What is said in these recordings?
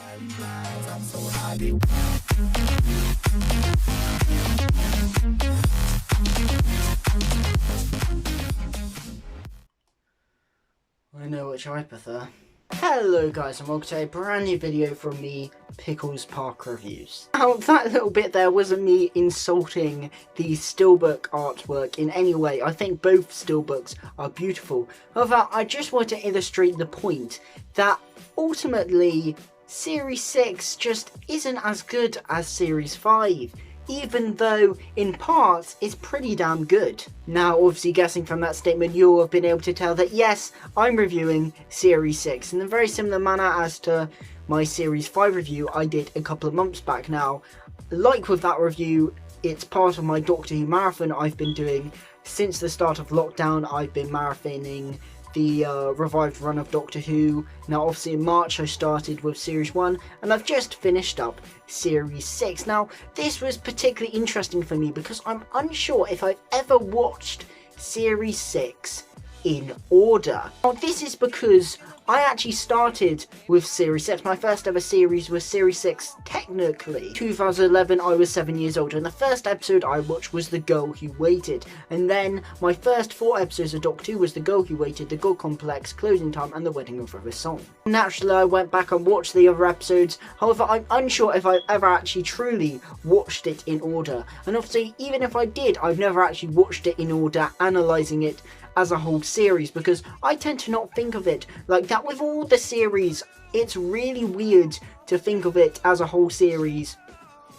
I know which I prefer. Hello guys and welcome to a brand new video from me, Pickles Park Reviews. Now that little bit there wasn't me insulting the steelbook artwork in any way. I think both steelbooks are beautiful. However, I just want to illustrate the point that ultimately Series 6 just isn't as good as Series 5. Even though, in parts, it's pretty damn good. Now, obviously guessing from that statement, you'll have been able to tell that yes, I'm reviewing Series 6 in a very similar manner as to my Series 5 review I did a couple of months back now. Like with that review, it's part of my Doctor Who marathon I've been doing since the start of lockdown. I've been marathoning the revived run of Doctor Who. Now obviously in March I started with Series 1 and I've just finished up Series 6. Now this was particularly interesting for me because I'm unsure if I've ever watched Series 6 in order. Now this is because I actually started with Series 6. My first ever series was Series 6 technically. 2011 I was 7 years old and the first episode I watched was The Girl Who Waited. And then my first 4 episodes of Doctor Who was The Girl Who Waited, The God Complex, Closing Time and The Wedding of River Song. Naturally I went back and watched the other episodes, however I'm unsure if I've ever actually truly watched it in order. And obviously even if I did, I've never actually watched it in order, analysing it as a whole series, because I tend to not think of it like that with all the series. It's really weird to think of it as a whole series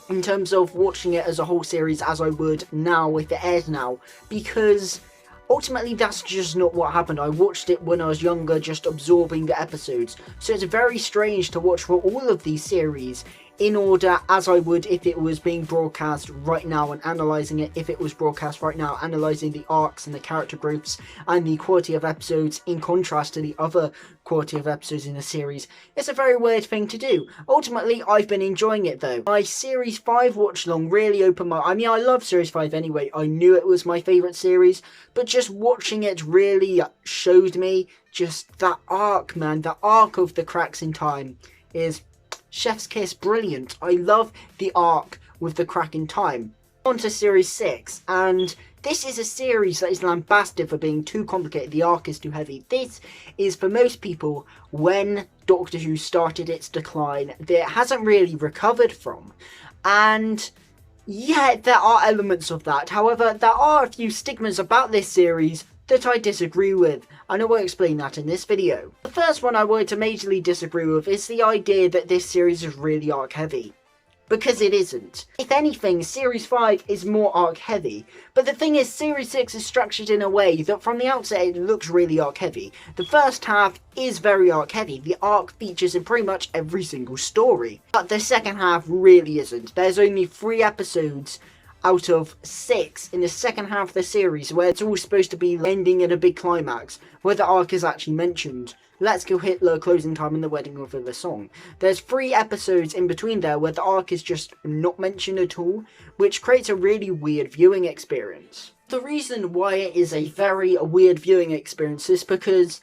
in terms of watching it as a whole series as I would now if it airs now, because ultimately that's just not what happened. I watched it when I was younger, just absorbing the episodes, so it's very strange to watch for all of these series in order as I would if it was being broadcast right now, and analysing it if it was broadcast right now, analysing the arcs and the character groups and the quality of episodes in contrast to the other quality of episodes in the series. It's a very weird thing to do. Ultimately I've been enjoying it though. My Series 5 watch along really opened my... I mean, I love Series 5 anyway, I knew it was my favourite series, but just watching it really showed me just that arc, man. The arc of the cracks in time is chef's kiss brilliant. I love the arc with the crack in time. On to Series 6, and this is a series that is lambasted for being too complicated. The arc is too heavy. This is, for most people, when Doctor Who started its decline, that it hasn't really recovered from. And yeah, there are elements of that. However, there are a few stigmas about this series that I disagree with, and I will explain that in this video. The first one I wanted to majorly disagree with is the idea that this series is really arc heavy, because it isn't. If anything, Series 5 is more arc heavy, but the thing is, Series 6 is structured in a way that from the outset it looks really arc heavy. The first half is very arc heavy, the arc features in pretty much every single story, but the second half really isn't. There's only 3 episodes out of 6 in the second half of the series where it's all supposed to be ending in a big climax, where the arc is actually mentioned. Let's Kill Hitler, Closing Time and The Wedding of River Song. There's 3 episodes in between there where the arc is just not mentioned at all, which creates a really weird viewing experience. The reason why it is a very weird viewing experience is because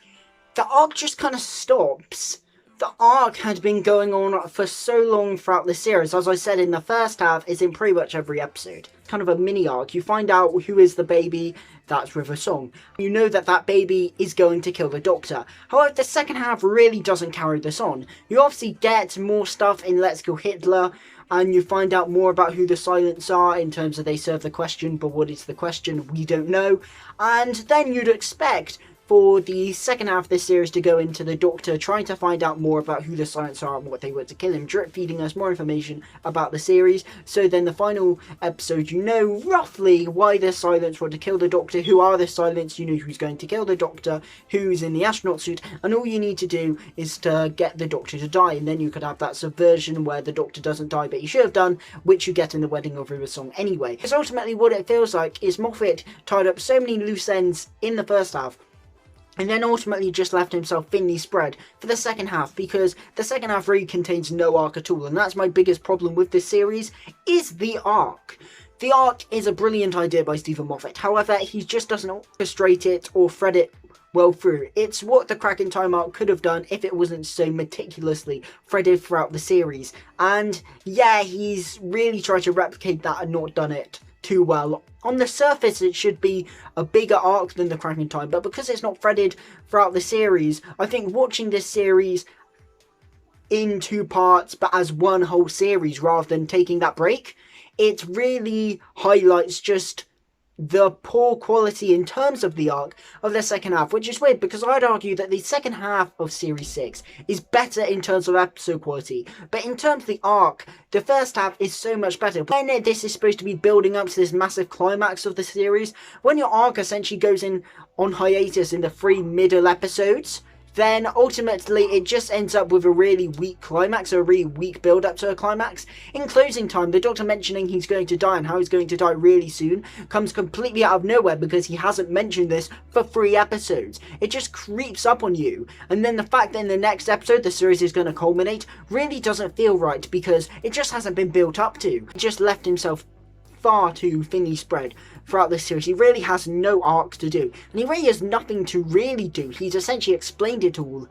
the arc just kind of stops. The arc had been going on for so long throughout the series. As I said, in the first half, it's in pretty much every episode. Kind of a mini arc. You find out who is the baby, that's River Song. You know that that baby is going to kill the Doctor. However, the second half really doesn't carry this on. You obviously get more stuff in Let's Kill Hitler, and you find out more about who the Silents are in terms of they serve the question, but what is the question, we don't know. And then you'd expect for the second half of this series to go into the Doctor trying to find out more about who the Silents are and what they were to kill him, drip feeding us more information about the series. So then the final episode, you know roughly why the Silents were to kill the Doctor, who are the Silents, you know who's going to kill the Doctor, who's in the astronaut suit, and all you need to do is to get the Doctor to die, and then you could have that subversion where the Doctor doesn't die but he should have done, which you get in The Wedding of River Song anyway. Because ultimately what it feels like is Moffat tied up so many loose ends in the first half, and then ultimately just left himself thinly spread for the second half, because the second half really contains no arc at all, and that's my biggest problem with this series, is the arc. The arc is a brilliant idea by Stephen Moffat, however he just doesn't orchestrate it or thread it well through. It's what the Cracking Time arc could have done if it wasn't so meticulously threaded throughout the series. And yeah, he's really tried to replicate that and not done it too well. On the surface, it should be a bigger arc than the Cracking Time, but because it's not threaded throughout the series, I think watching this series in 2 parts, but as one whole series rather than taking that break, it really highlights just the poor quality in terms of the arc of the second half, which is weird because I'd argue that the second half of Series 6 is better in terms of episode quality, but in terms of the arc, the first half is so much better. When this is supposed to be building up to this massive climax of the series, when your arc essentially goes in on hiatus in the 3 middle episodes, then ultimately it just ends up with a really weak climax, a really weak build up to a climax. In closing time, the Doctor mentioning he's going to die and how he's going to die really soon comes completely out of nowhere because he hasn't mentioned this for 3 episodes. It just creeps up on you. And then the fact that in the next episode the series is going to culminate really doesn't feel right because it just hasn't been built up to. He just left himself far too thinly spread throughout this series. He really has no arc to do, and he really has nothing to really do. He's essentially explained it all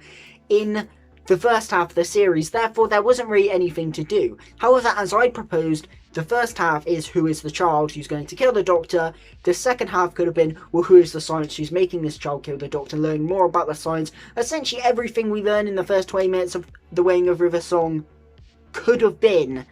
in the first half of the series, therefore there wasn't really anything to do. However, as I proposed, the first half is who is the child who's going to kill the Doctor. The second half could have been, well, who is the science who's making this child kill the Doctor, learning more about the science. Essentially everything we learn in the first 20 minutes of The Weighing of River Song could have been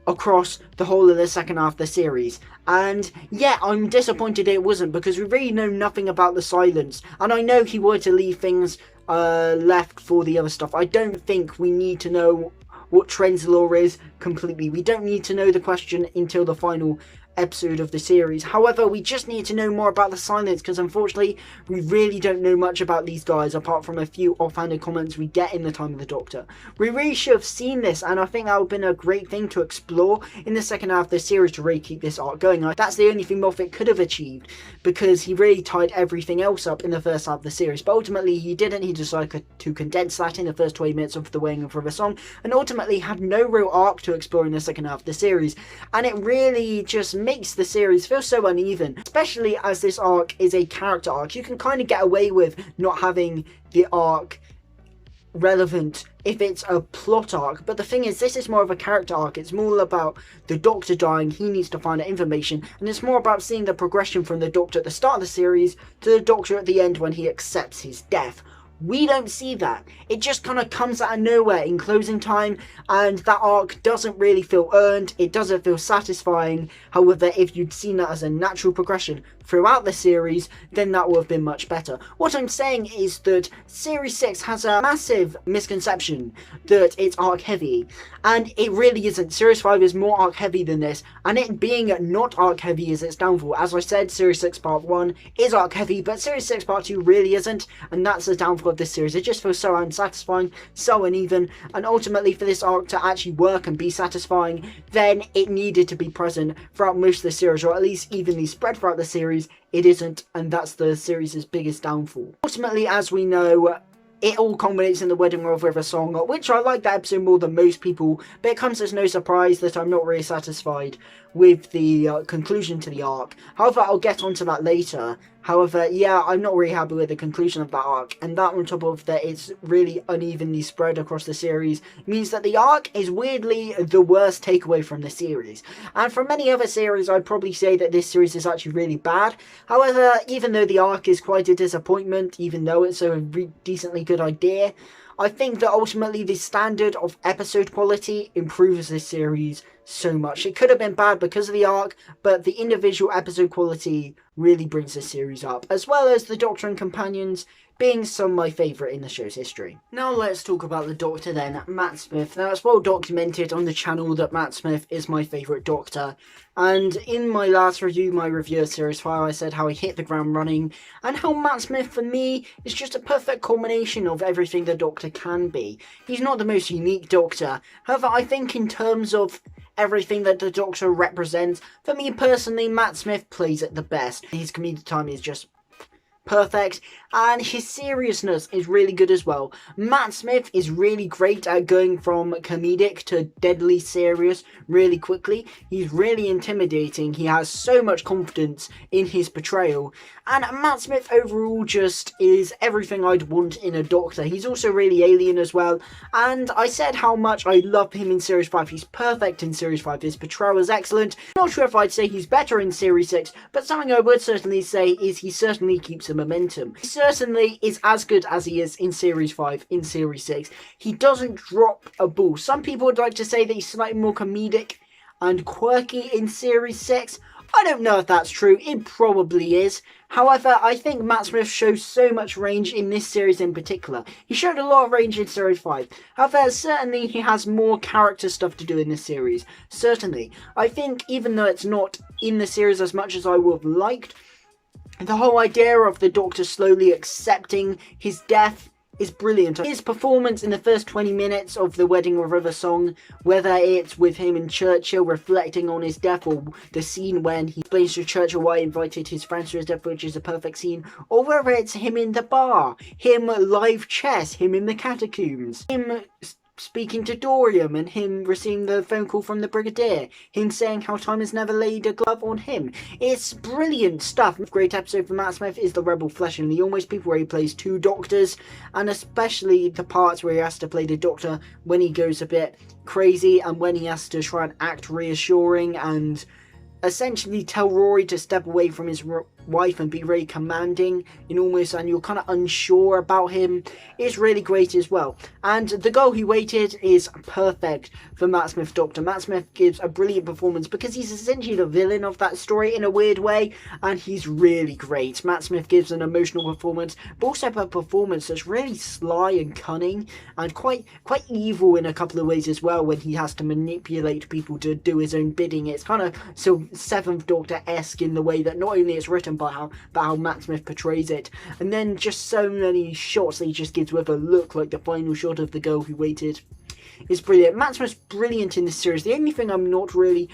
across the whole of the second half of the series. And yeah, I'm disappointed it wasn't, because we really know nothing about the silence. And I know he wanted to leave things left for the other stuff. I don't think we need to know what Tren's law is completely. We don't need to know the question until the final episode of the series. However, we just need to know more about the silence, because unfortunately we really don't know much about these guys apart from a few offhanded comments we get in the Time of the Doctor. We really should have seen this, and I think that would have been a great thing to explore in the second half of the series to really keep this arc going. That's the only thing Moffat could have achieved, because he really tied everything else up in the first half of the series, but ultimately he didn't. He decided to condense that in the first 20 minutes of The Weighing of River Song, and ultimately had no real arc to explore in the second half of the series, and it really just makes the series feel so uneven, especially as this arc is a character arc. You can kind of get away with not having the arc relevant if it's a plot arc, but the thing is, this is more of a character arc. It's more about the Doctor dying, he needs to find out information, and it's more about seeing the progression from the Doctor at the start of the series to the Doctor at the end when he accepts his death. We don't see that. It just kind of comes out of nowhere in closing time, and that arc doesn't really feel earned. It doesn't feel satisfying. However, if you'd seen that as a natural progression throughout the series, then that would have been much better. What I'm saying is that Series 6 has a massive misconception that it's arc heavy, and it really isn't. Series 5 is more arc heavy than this, and it being not arc heavy is its downfall. As I said, Series 6 Part 1 is arc heavy, but Series 6 Part 2 really isn't, and that's the downfall of this series. It just feels so unsatisfying, so uneven, and ultimately for this arc to actually work and be satisfying, then it needed to be present throughout most of the series, or at least evenly spread throughout the series. It isn't, and that's the series' biggest downfall. Ultimately, as we know, it all culminates in the Wedding of River Song, which I like that episode more than most people, but it comes as no surprise that I'm not really satisfied with the conclusion to the arc. However, I'll get onto that later. However, yeah, I'm not really happy with the conclusion of that arc, and that on top of that it's really unevenly spread across the series means that the arc is weirdly the worst takeaway from the series. And from many other series, I'd probably say that this series is actually really bad. However, even though the arc is quite a disappointment, even though it's a decently good idea, I think that ultimately the standard of episode quality improves this series so much. It could have been bad because of the arc, but the individual episode quality really brings this series up, as well as the Doctor and companions being some of my favourite in the show's history. Now let's talk about the Doctor then, Matt Smith. Now it's well documented on the channel that Matt Smith is my favourite Doctor, and in my last review, my review of Series 5, I said how he hit the ground running, and how Matt Smith for me is just a perfect culmination of everything the Doctor can be. He's not the most unique Doctor, however I think in terms of everything that the Doctor represents, for me personally, Matt Smith plays it the best. His comedic timing is just perfect, and his seriousness is really good as well. Matt Smith is really great at going from comedic to deadly serious really quickly. He's really intimidating. He has so much confidence in his portrayal, and Matt Smith overall just is everything I'd want in a Doctor. He's also really alien as well, and I said how much I love him in Series 5. He's perfect in Series 5. His portrayal is excellent. Not sure if I'd say he's better in Series 6, but something I would certainly say is he certainly keeps the momentum. He certainly is as good as he is in Series 5, in Series 6. He doesn't drop a ball. Some people would like to say that he's slightly more comedic and quirky in Series 6. I don't know if that's true, it probably is. However, I think Matt Smith shows so much range in this series in particular. He showed a lot of range in Series 5. However, certainly he has more character stuff to do in this series. Certainly. I think even though it's not in the series as much as I would have liked, the whole idea of the Doctor slowly accepting his death is brilliant. His performance in the first 20 minutes of the Wedding with River song, whether it's with him and Churchill reflecting on his death, or the scene when he explains to Churchill why he invited his friends to his death, which is a perfect scene, or whether it's him in the bar, him live chess, him in the catacombs, him speaking to Dorium and him receiving the phone call from the Brigadier, him saying how time has never laid a glove on him. It's brilliant stuff. A great episode for Matt Smith is the Rebel Flesh and the Almost People, where he plays two doctors, and especially the parts where he has to play the Doctor when he goes a bit crazy and when he has to try and act reassuring and essentially tell Rory to step away from his wife and be very commanding in Almost, and you're kind of unsure about him. It's really great as well. And The Girl Who Waited is perfect for Matt Smith's Doctor. Matt Smith gives a brilliant performance because he's essentially the villain of that story in a weird way, and he's really great. Matt Smith gives an emotional performance, but also a performance that's really sly and cunning and quite evil in a couple of ways as well, when he has to manipulate people to do his own bidding. It's kind of so Seventh Doctor-esque in the way that not only it's written by how Matt Smith portrays it, and then just so many shots that he just gives with a look, like the final shot of The Girl Who Waited is brilliant. Matt Smith's brilliant in this series. The only thing I'm not really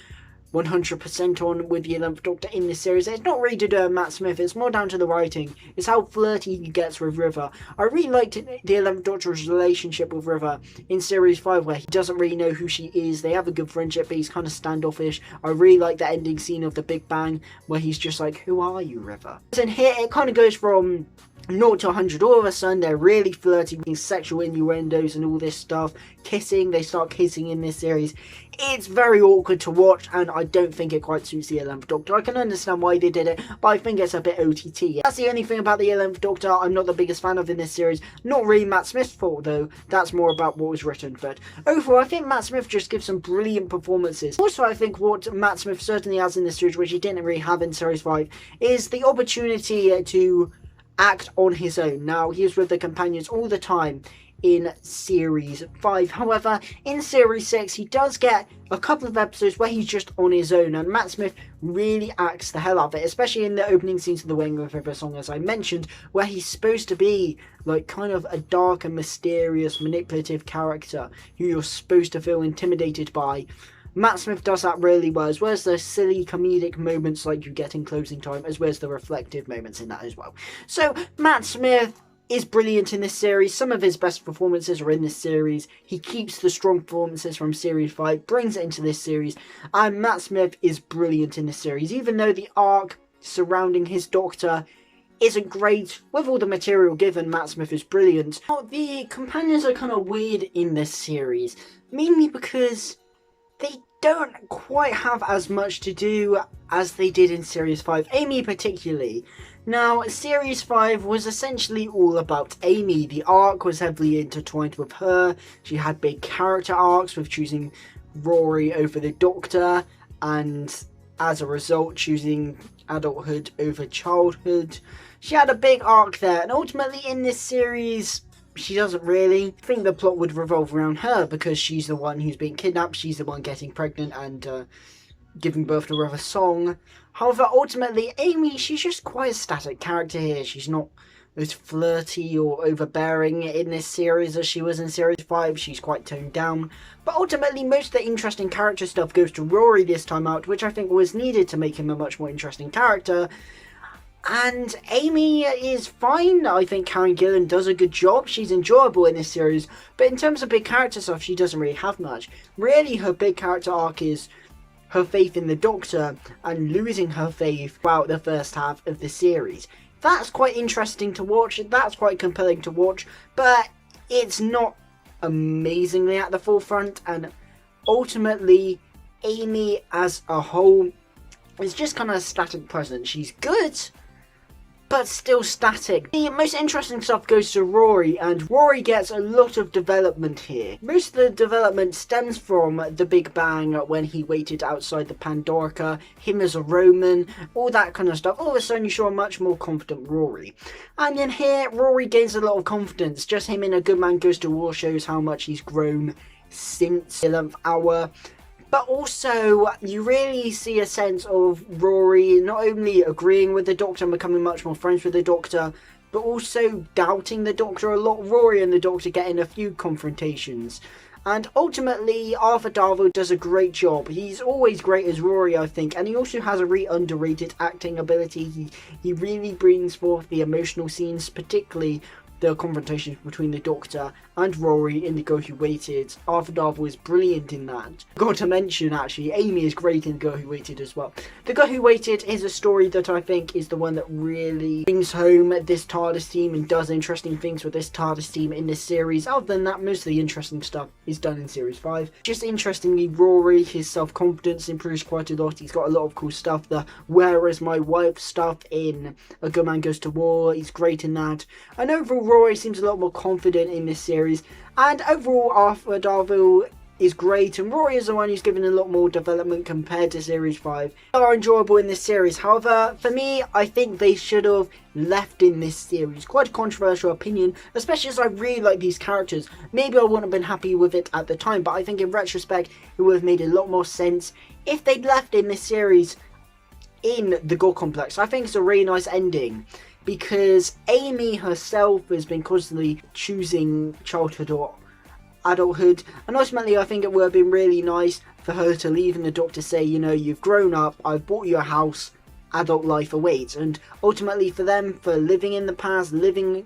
100% on with the 11th Doctor in this series, it's not really to do with Matt Smith, it's more down to the writing. It's how flirty he gets with River. I really liked the 11th Doctor's relationship with River in Series 5, where he doesn't really know who she is. They have a good friendship, but he's kind of standoffish. I really like the ending scene of The Big Bang, where he's just like, who are you, River? And here it kind of goes from 0 to 100. All of a sudden they're really flirty, with sexual innuendos and all this stuff. Kissing, they start kissing in this series. It's very awkward to watch, and I don't think it quite suits the 11th Doctor. I can understand why they did it, but I think it's a bit OTT. That's the only thing about the 11th Doctor I'm not the biggest fan of in this series. Not really Matt Smith's fault though, that's more about what was written. But overall, I think Matt Smith just gives some brilliant performances. Also, I think what Matt Smith certainly has in this series, which he didn't really have in Series 5, is the opportunity to act on his own. Now, he is with the companions all the time in Series 5. However, in Series 6, he does get a couple of episodes where he's just on his own, and Matt Smith really acts the hell out of it, especially in the opening scenes of the Wedding with River song, as I mentioned, where he's supposed to be like kind of a dark and mysterious, manipulative character who you're supposed to feel intimidated by. Matt Smith does that really well, as well as the silly comedic moments like you get in Closing Time, as well as the reflective moments in that as well. So Matt Smith is brilliant in this series. Some of his best performances are in this series. He keeps the strong performances from Series 5, brings it into this series, and Matt Smith is brilliant in this series, even though the arc surrounding his Doctor isn't great. With all the material given, Matt Smith is brilliant. Now, the companions are kind of weird in this series, mainly because they don't quite have as much to do as they did in Series 5, Amy particularly. Now, Series 5 was essentially all about Amy. The arc was heavily intertwined with her. She had big character arcs with choosing Rory over the Doctor, and as a result choosing adulthood over childhood. She had a big arc there, and ultimately in this series, she doesn't really. I think the plot would revolve around her, because she's the one who's being kidnapped, she's the one getting pregnant and giving birth to River Song. However, ultimately, Amy, she's just quite a static character here. She's not as flirty or overbearing in this series as she was in Series 5. She's quite toned down. But ultimately, most of the interesting character stuff goes to Rory this time out, which I think was needed to make him a much more interesting character. And Amy is fine. I think Karen Gillan does a good job. She's enjoyable in this series. But in terms of big character stuff, she doesn't really have much. Really, her big character arc is her faith in the Doctor and losing her faith throughout the first half of the series. That's quite interesting to watch. That's quite compelling to watch. But it's not amazingly at the forefront. And ultimately, Amy as a whole is just kind of a static presence. She's good, but still static. The most interesting stuff goes to Rory, and Rory gets a lot of development here. Most of the development stems from the Big Bang, when he waited outside the Pandorica, him as a Roman, all that kind of stuff. All of a sudden you saw a much more confident Rory. And in here, Rory gains a lot of confidence. Just him in A Good Man Goes to War shows how much he's grown since the 11th hour. But also, you really see a sense of Rory not only agreeing with the Doctor and becoming much more friends with the Doctor, but also doubting the Doctor a lot. Rory and the Doctor get in a few confrontations. And ultimately, Arthur Darvill does a great job. He's always great as Rory, I think. And he also has a really underrated acting ability. He really brings forth the emotional scenes, particularly the confrontations between the Doctor and Rory in The Girl Who Waited. Arthur Darvill is brilliant in that. Got to mention, actually, Amy is great in The Girl Who Waited as well. The Girl Who Waited is a story that I think is the one that really brings home this TARDIS team and does interesting things with this TARDIS team in this series. Other than that, most of the interesting stuff is done in Series 5. Just interestingly, Rory, his self-confidence improves quite a lot. He's got a lot of cool stuff. The Where Is My Wife stuff in A Good Man Goes to War, he's great in that. And overall, Rory seems a lot more confident in this series, and overall Arthur Darvill is great, and Rory is the one who's given a lot more development compared to Series 5. They are enjoyable in this series. However, for me, I think they should have left in this series. Quite a controversial opinion, especially as I really like these characters. Maybe I wouldn't have been happy with it at the time, but I think in retrospect it would have made a lot more sense if they'd left in this series in the God Complex. I think it's a really nice ending, because Amy herself has been constantly choosing childhood or adulthood, and ultimately I think it would have been really nice for her to leave and the Doctor say, you know, you've grown up, I've bought you a house, adult life awaits. And ultimately for them, for living in the past, living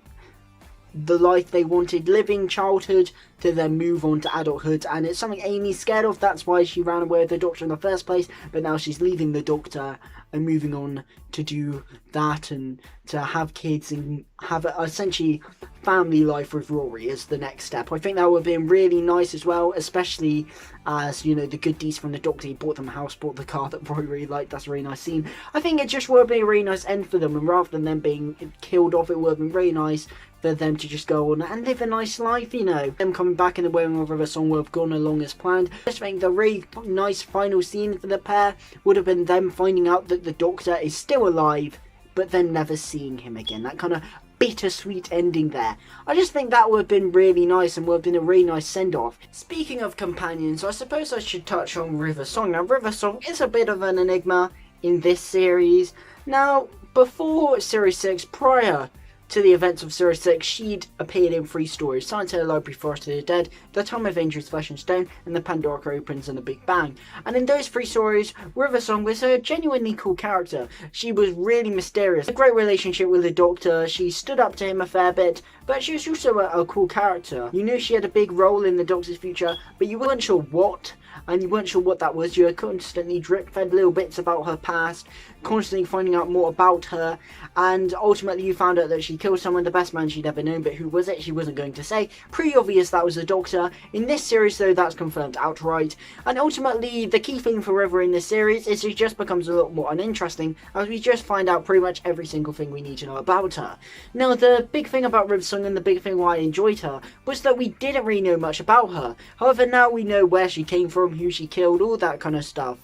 the life they wanted, living childhood, to then move on to adulthood. And it's something Amy's scared of. That's why she ran away with the Doctor in the first place, but now she's leaving the Doctor and moving on to do that and to have kids and have essentially family life with Rory as the next step. I think that would have been really nice as well, especially as, you know, the good deeds from the Doctor. He bought them a house, bought the car that Rory really liked. That's a really nice scene. I think it just would have been a really nice end for them, and rather than them being killed off, it would have been really nice for them to just go on and live a nice life, you know. Them coming back in the Wailing of River song would have gone along as planned. I just think the really nice final scene for the pair would have been them finding out that the Doctor is still alive, but then never seeing him again. That kind of bittersweet ending there. I just think that would have been really nice and would have been a really nice send-off. Speaking of companions, I suppose I should touch on River Song. Now, River Song is a bit of an enigma in this series. Now, before Series 6, prior to the events of Series 6, she'd appeared in 3 stories: Science Hill Library, Forest of the Dead, The Time of Angels, Flesh and Stone, and The Pandorica Opens and The Big Bang. And in those 3 stories, River Song was a genuinely cool character. She was really mysterious. A great relationship with the Doctor, she stood up to him a fair bit, but she was also a cool character. You knew she had a big role in the Doctor's future, but you weren't sure what, and you weren't sure what that was. You were constantly drip-fed little bits about her past, constantly finding out more about her, and ultimately you found out that she killed someone, the best man she'd ever known, but who was it? She wasn't going to say. Pretty obvious that was the Doctor. In this series, though, that's confirmed outright, and ultimately the key thing for River in this series is she just becomes a lot more uninteresting, as we just find out pretty much every single thing we need to know about her. Now, the big thing about River Song, and the big thing why I enjoyed her, was that we didn't really know much about her. However, now we know where she came from, who she killed, all that kind of stuff.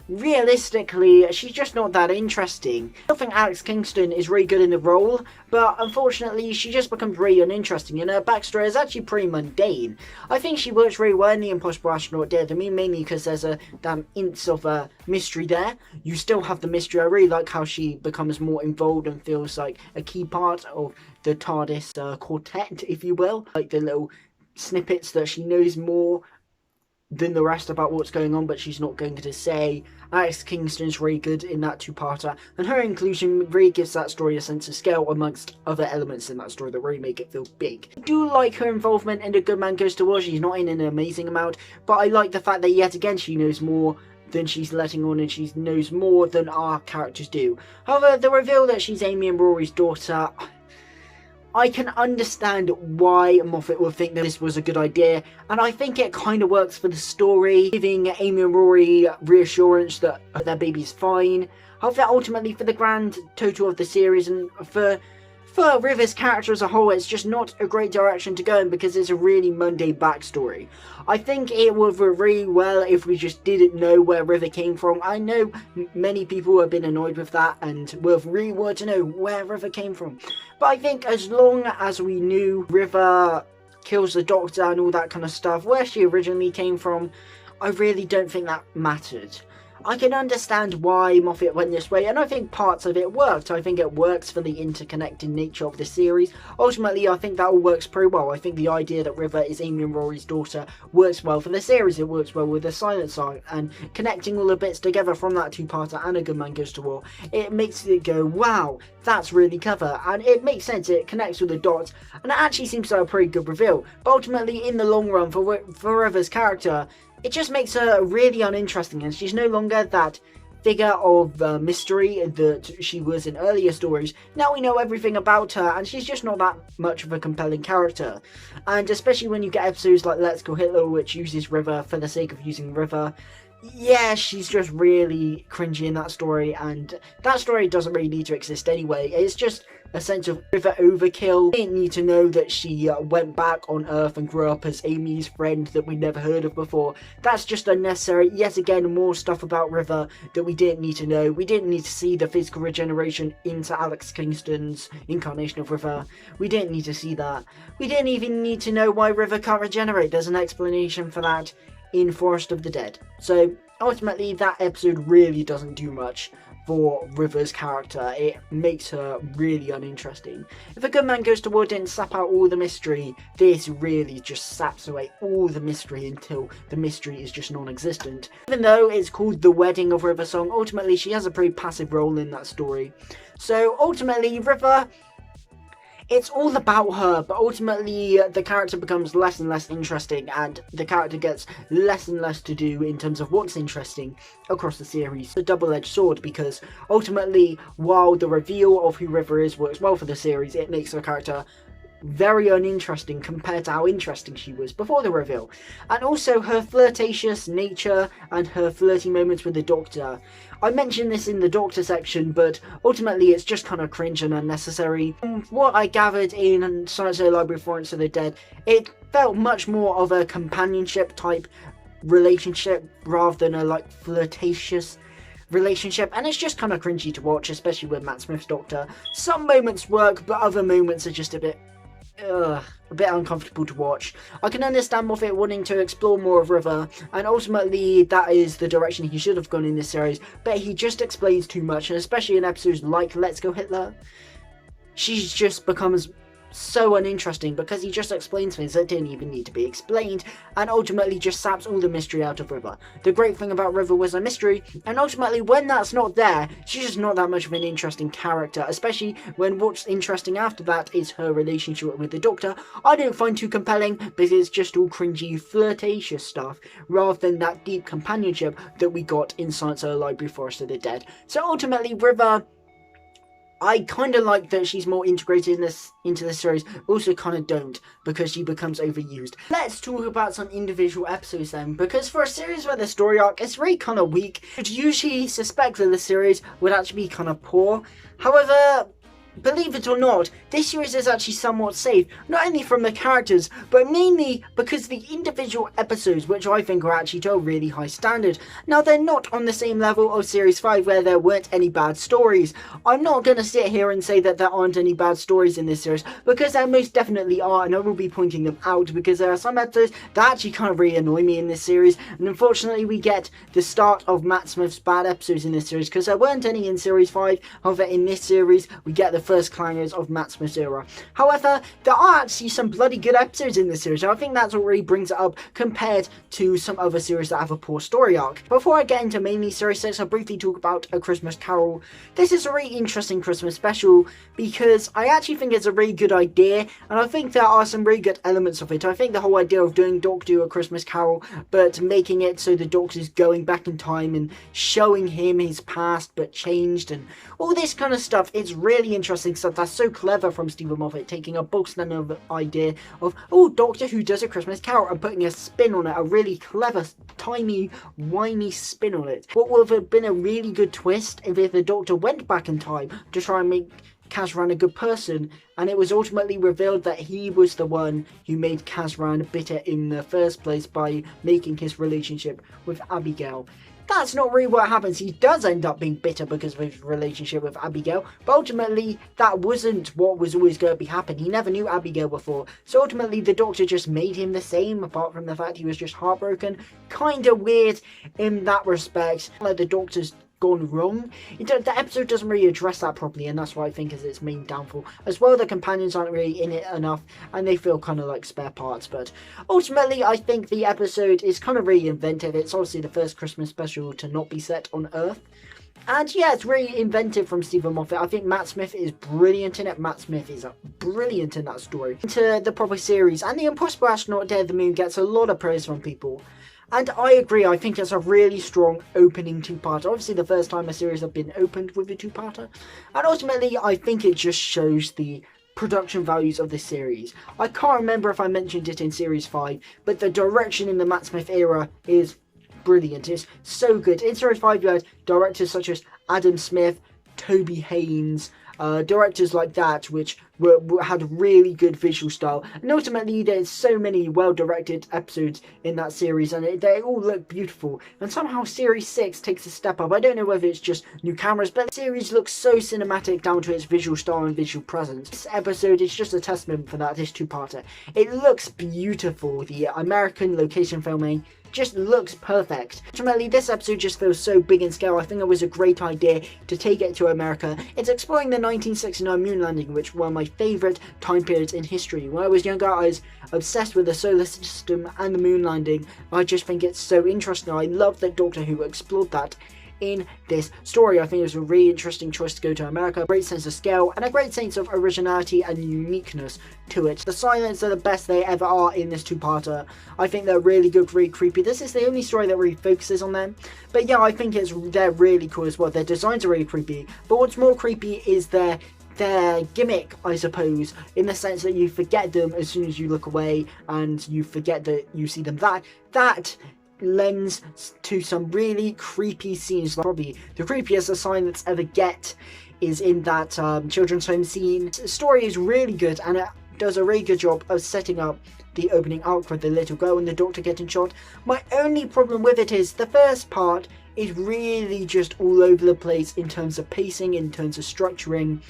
Realistically, she's just not that interesting. I think Alex Kingston is really good in the role, but unfortunately she just becomes really uninteresting, and her backstory is actually pretty mundane. I think she works really well in The Impossible Astronaut Dead. I mean, mainly because there's a damn inch of a mystery there. You still have the mystery. I really like how she becomes more involved and feels like a key part of the TARDIS quartet, if you will. Like the little snippets that she knows more than the rest about what's going on, but she's not going to say. Alex Kingston's really good in that two-parter, and her inclusion really gives that story a sense of scale amongst other elements in that story that really make it feel big. I do like her involvement in The Good Man Goes to War. She's not in an amazing amount, but I like the fact that yet again she knows more than she's letting on, and she knows more than our characters do. However, the reveal that she's Amy and Rory's daughter, I can understand why Moffat would think that this was a good idea, and I think it kind of works for the story, giving Amy and Rory reassurance that their baby's fine. However, ultimately for the grand total of the series and for River's character as a whole, it's just not a great direction to go in because it's a really mundane backstory. I think it would work really well if we just didn't know where River came from. I know many people have been annoyed with that and would really want to know where River came from. But I think as long as we knew River kills the Doctor and all that kind of stuff, where she originally came from, I really don't think that mattered. I can understand why Moffat went this way, and I think parts of it worked. I think it works for the interconnected nature of the series. Ultimately, I think that all works pretty well. I think the idea that River is Amy and Rory's daughter works well for the series. It works well with the silent song, and connecting all the bits together from that two-parter and A Good Man Goes to War, it makes it go, wow, that's really clever, and it makes sense. It connects with the dots, and it actually seems to have a pretty good reveal. But ultimately, in the long run, for River's character, it just makes her really uninteresting, and she's no longer that figure of mystery that she was in earlier stories. Now we know everything about her, and she's just not that much of a compelling character. And especially when you get episodes like Let's Go Hitler, which uses River for the sake of using River, yeah, she's just really cringy in that story, and that story doesn't really need to exist anyway. It's just a sense of River overkill. We didn't need to know that she went back on Earth and grew up as Amy's friend that we never heard of before. That's just unnecessary. Yet again, more stuff about River that we didn't need to know. We didn't need to see the physical regeneration into Alex Kingston's incarnation of River. We didn't need to see that. We didn't even need to know why River can't regenerate. There's an explanation for that in Forest of the Dead. So ultimately, that episode really doesn't do much for River's character. It makes her really uninteresting. If A Good Man Goes to War didn't sap out all the mystery, this really just saps away all the mystery until the mystery is just non-existent. Even though it's called The Wedding of River Song, ultimately she has a pretty passive role in that story. So ultimately, River, it's all about her, but ultimately the character becomes less and less interesting, and the character gets less and less to do in terms of what's interesting across the series. It's a double-edged sword, because ultimately, while the reveal of who River is works well for the series, it makes her character very uninteresting compared to how interesting she was before the reveal. And also her flirtatious nature and her flirty moments with the Doctor. I mentioned this in the Doctor section, but ultimately it's just kind of cringe and unnecessary. From what I gathered in Science Library Forest of the Dead, it felt much more of a companionship type relationship rather than a like flirtatious relationship, and it's just kind of cringy to watch, especially with Matt Smith's Doctor. Some moments work, but other moments are just a bit uncomfortable to watch. I can understand Moffat wanting to explore more of River, and ultimately that is the direction he should have gone in this series, but he just explains too much, and especially in episodes like Let's Go Hitler, she just becomes so uninteresting because he just explains things that didn't even need to be explained, and ultimately just saps all the mystery out of River. The great thing about River was a mystery, and ultimately when that's not there, she's just not that much of an interesting character, especially when what's interesting after that is her relationship with the Doctor. I don't find too compelling because it's just all cringy, flirtatious stuff rather than that deep companionship that we got in Science Library Forest of the Dead. So ultimately, River, I kind of like that she's more integrated into this series, also kind of don't, because she becomes overused. Let's talk about some individual episodes then, because for a series where the story arc is really kind of weak, you'd usually suspect that the series would actually be kind of poor. However, believe it or not, this series is actually somewhat safe, not only from the characters, but mainly because the individual episodes, which I think are actually to a really high standard. Now, they're not on the same level of Series 5 where there weren't any bad stories. I'm not going to sit here and say that there aren't any bad stories in this series, because there most definitely are, and I will be pointing them out, because there are some episodes that actually kind of really annoy me in this series, and unfortunately we get the start of Matt Smith's bad episodes in this series, because there weren't any in Series 5, however in this series we get the first clangers of Matt Smith's era. However, there are actually some bloody good episodes in this series, and I think that's what really brings it up compared to some other series that have a poor story arc. Before I get into mainly Series 6, I'll briefly talk about A Christmas Carol. This is a really interesting Christmas special because I actually think it's a really good idea, and I think there are some really good elements of it. I think the whole idea of doing Doctor Who A Christmas Carol, but making it so the Doctor's going back in time and showing him his past but changed and all this kind of stuff, it's really interesting stuff. That's so clever from Stephen Moffat, taking a bog standard idea of, oh, Doctor Who does A Christmas Carol, and putting a spin on it, a really clever, tiny, whiny spin on it. What would have been a really good twist if the Doctor went back in time to try and make Kazran a good person, and it was ultimately revealed that he was the one who made Kazran bitter in the first place by making his relationship with Abigail. That's not really what happens. He does end up being bitter because of his relationship with Abigail, but ultimately that wasn't what was always going to be happening. He never knew Abigail before, so ultimately the Doctor just made him the same, apart from the fact he was just heartbroken. Kinda weird in that respect, like the Doctor's gone wrong. The episode doesn't really address that properly, and that's what I think is its main downfall. As well, the companions aren't really in it enough, and they feel kind of like spare parts, but ultimately I think the episode is kind of really inventive. It's obviously the first Christmas special to not be set on Earth. And yeah, it's really inventive from Stephen Moffat. I think Matt Smith is brilliant in it. Matt Smith is brilliant in that story. Into the proper series, and the Impossible Astronaut Day of the Moon gets a lot of praise from people. And I agree, I think it's a really strong opening two-parter. Obviously the first time a series has been opened with a two-parter. And ultimately, I think it just shows the production values of this series. I can't remember if I mentioned it in Series 5, but the direction in the Matt Smith era is brilliant. It's so good. In Series 5 you had directors such as Adam Smith, Toby Haynes, directors like that, which had really good visual style, and ultimately there's so many well-directed episodes in that series, and they all look beautiful. And somehow Series 6 takes a step up. I don't know whether it's just new cameras, but the series looks so cinematic down to its visual style and visual presence. This episode is just a testament for that, this two-parter. It looks beautiful. The American location filming just looks perfect. Ultimately, this episode just feels so big in scale. I think it was a great idea to take it to America. It's exploring the 1969 moon landing, which was one of my favourite time periods in history. When I was younger, I was obsessed with the solar system and the moon landing. I just think it's so interesting. I love that Doctor Who explored that in this story. I think it was a really interesting choice to go to America. A great sense of scale and a great sense of originality and uniqueness to it. The silence are the best they ever are in this two-parter. I think they're really good, really creepy. This is the only story that really focuses on them. But yeah, I think they're really cool as well. Their designs are really creepy. But what's more creepy is their gimmick, I suppose, in the sense that you forget them as soon as you look away and you forget that you see them. That lends to some really creepy scenes. Probably the creepiest the silence ever get is in that children's home scene. The story is really good, and it does a really good job of setting up the opening arc with the little girl and the Doctor getting shot. My only problem with it is the first part is really just all over the place in terms of pacing, in terms of structuring.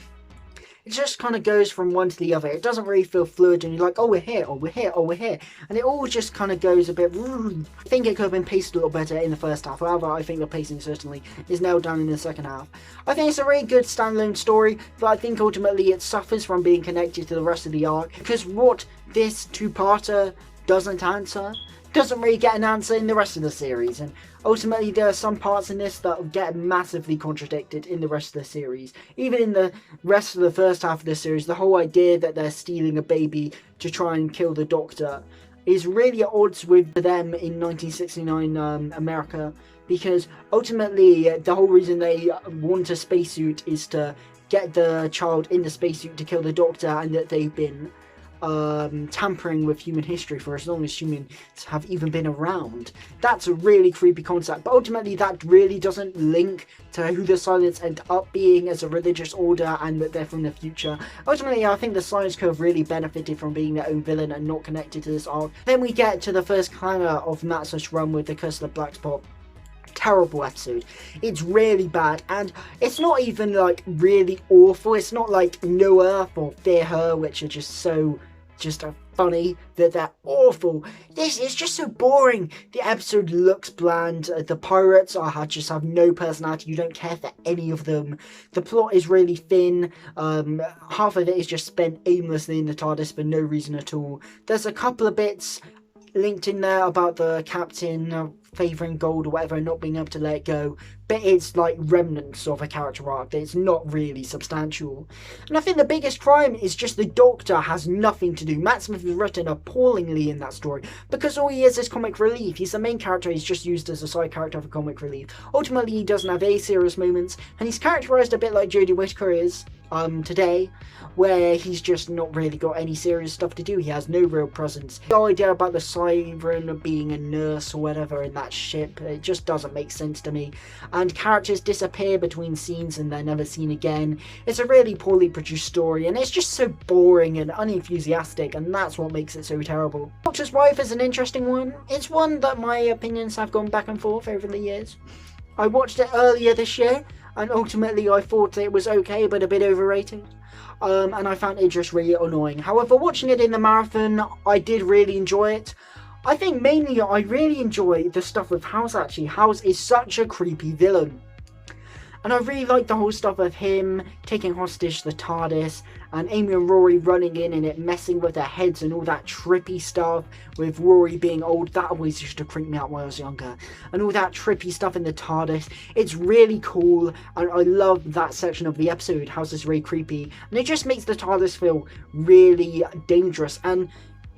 It just kind of goes from one to the other. It doesn't really feel fluid, and you're like, oh, we're here, oh, we're here, oh, we're here. And it all just kind of goes a bit... I think it could have been paced a little better in the first half. However, I think the pacing certainly is nailed down in the second half. I think it's a really good standalone story, but I think ultimately it suffers from being connected to the rest of the arc, because what this two-parter doesn't answer doesn't really get an answer in the rest of the series, and ultimately there are some parts in this that get massively contradicted in the rest of the series. Even in the rest of the first half of the series, the whole idea that they're stealing a baby to try and kill the Doctor is really at odds with them in 1969 America, because ultimately the whole reason they want a spacesuit is to get the child in the spacesuit to kill the Doctor, and that they've been tampering with human history for as long as humans have even been around. That's a really creepy concept, but ultimately that really doesn't link to who the Silence end up being as a religious order and that they're from the future. Ultimately, I think the Silence could have really benefited from being their own villain and not connected to this arc. Then we get to the first clanger of Matt's run with the Curse of the Black Spot. Terrible episode. It's really bad, and it's not even like really awful. It's not like No Earth or Fear Her, which are just funny, that they're awful. This is just so boring. The episode looks bland. The pirates just have no personality. You don't care for any of them. The plot is really thin. Half of it is just spent aimlessly in the TARDIS for no reason at all. There's a couple of bits linked in there about the captain favouring gold or whatever and not being able to let it go, but it's like remnants of a character arc. It's not really substantial. And I think the biggest crime is just the Doctor has nothing to do. Matt Smith was written appallingly in that story because all he is comic relief. He's the main character. He's just used as a side character for comic relief. Ultimately, he doesn't have any serious moments, and he's characterised a bit like Jodie Whittaker is today, where he's just not really got any serious stuff to do. He has no real presence. The idea about the Siren being a nurse or whatever in that ship, it just doesn't make sense to me. And characters disappear between scenes and they're never seen again. It's a really poorly produced story, and it's just so boring and unenthusiastic, and that's what makes it so terrible. Doctor's Wife is an interesting one. It's one that my opinions have gone back and forth over the years. I watched it earlier this year, and ultimately I thought it was okay but a bit overrated. And I found it just really annoying. However, watching it in the marathon, I did really enjoy it. I think mainly I really enjoy the stuff with House actually. House is such a creepy villain. And I really like the whole stuff of him taking hostage the TARDIS and Amy and Rory running in and it messing with their heads and all that trippy stuff with Rory being old. That always used to creep me out when I was younger. And all that trippy stuff in the TARDIS. It's really cool and I love that section of the episode. House is really creepy. And it just makes the TARDIS feel really dangerous. And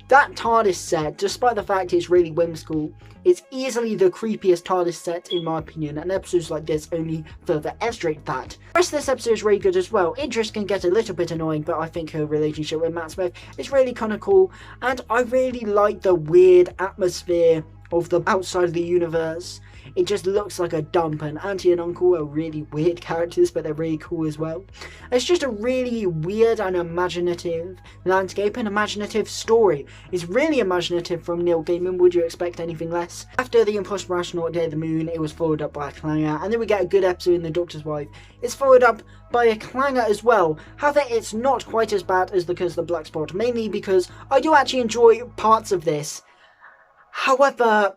that TARDIS set, despite the fact it's really whimsical, is easily the creepiest TARDIS set in my opinion, and episodes like this only further illustrate that. The rest of this episode is really good as well. Idris can get a little bit annoying, but I think her relationship with Matt Smith is really kind of cool, and I really like the weird atmosphere of the outside of the universe. It just looks like a dump, and Auntie and Uncle are really weird characters, but they're really cool as well. It's just a really weird and imaginative landscape and imaginative story. It's really imaginative from Neil Gaiman. Would you expect anything less? After The Impossible Astronaut Day of the Moon, it was followed up by a clanger, and then we get a good episode in The Doctor's Wife. It's followed up by a clanger as well. However, it's not quite as bad as The Curse of the Black Spot, mainly because I do actually enjoy parts of this. However,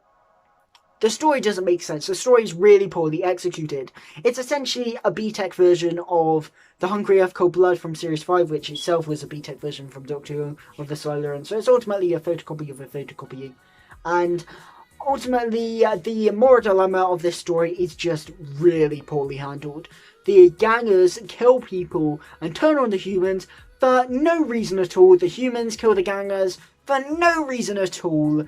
the story doesn't make sense. The story is really poorly executed. It's essentially a B-Tech version of The Hungry Earth Cold Blood from Series 5, which itself was a B-Tech version from Doctor Who of the Silurian. So it's ultimately a photocopy of a photocopy. And ultimately, the moral dilemma of this story is just really poorly handled. The gangers kill people and turn on the humans for no reason at all. The humans kill the gangers for no reason at all.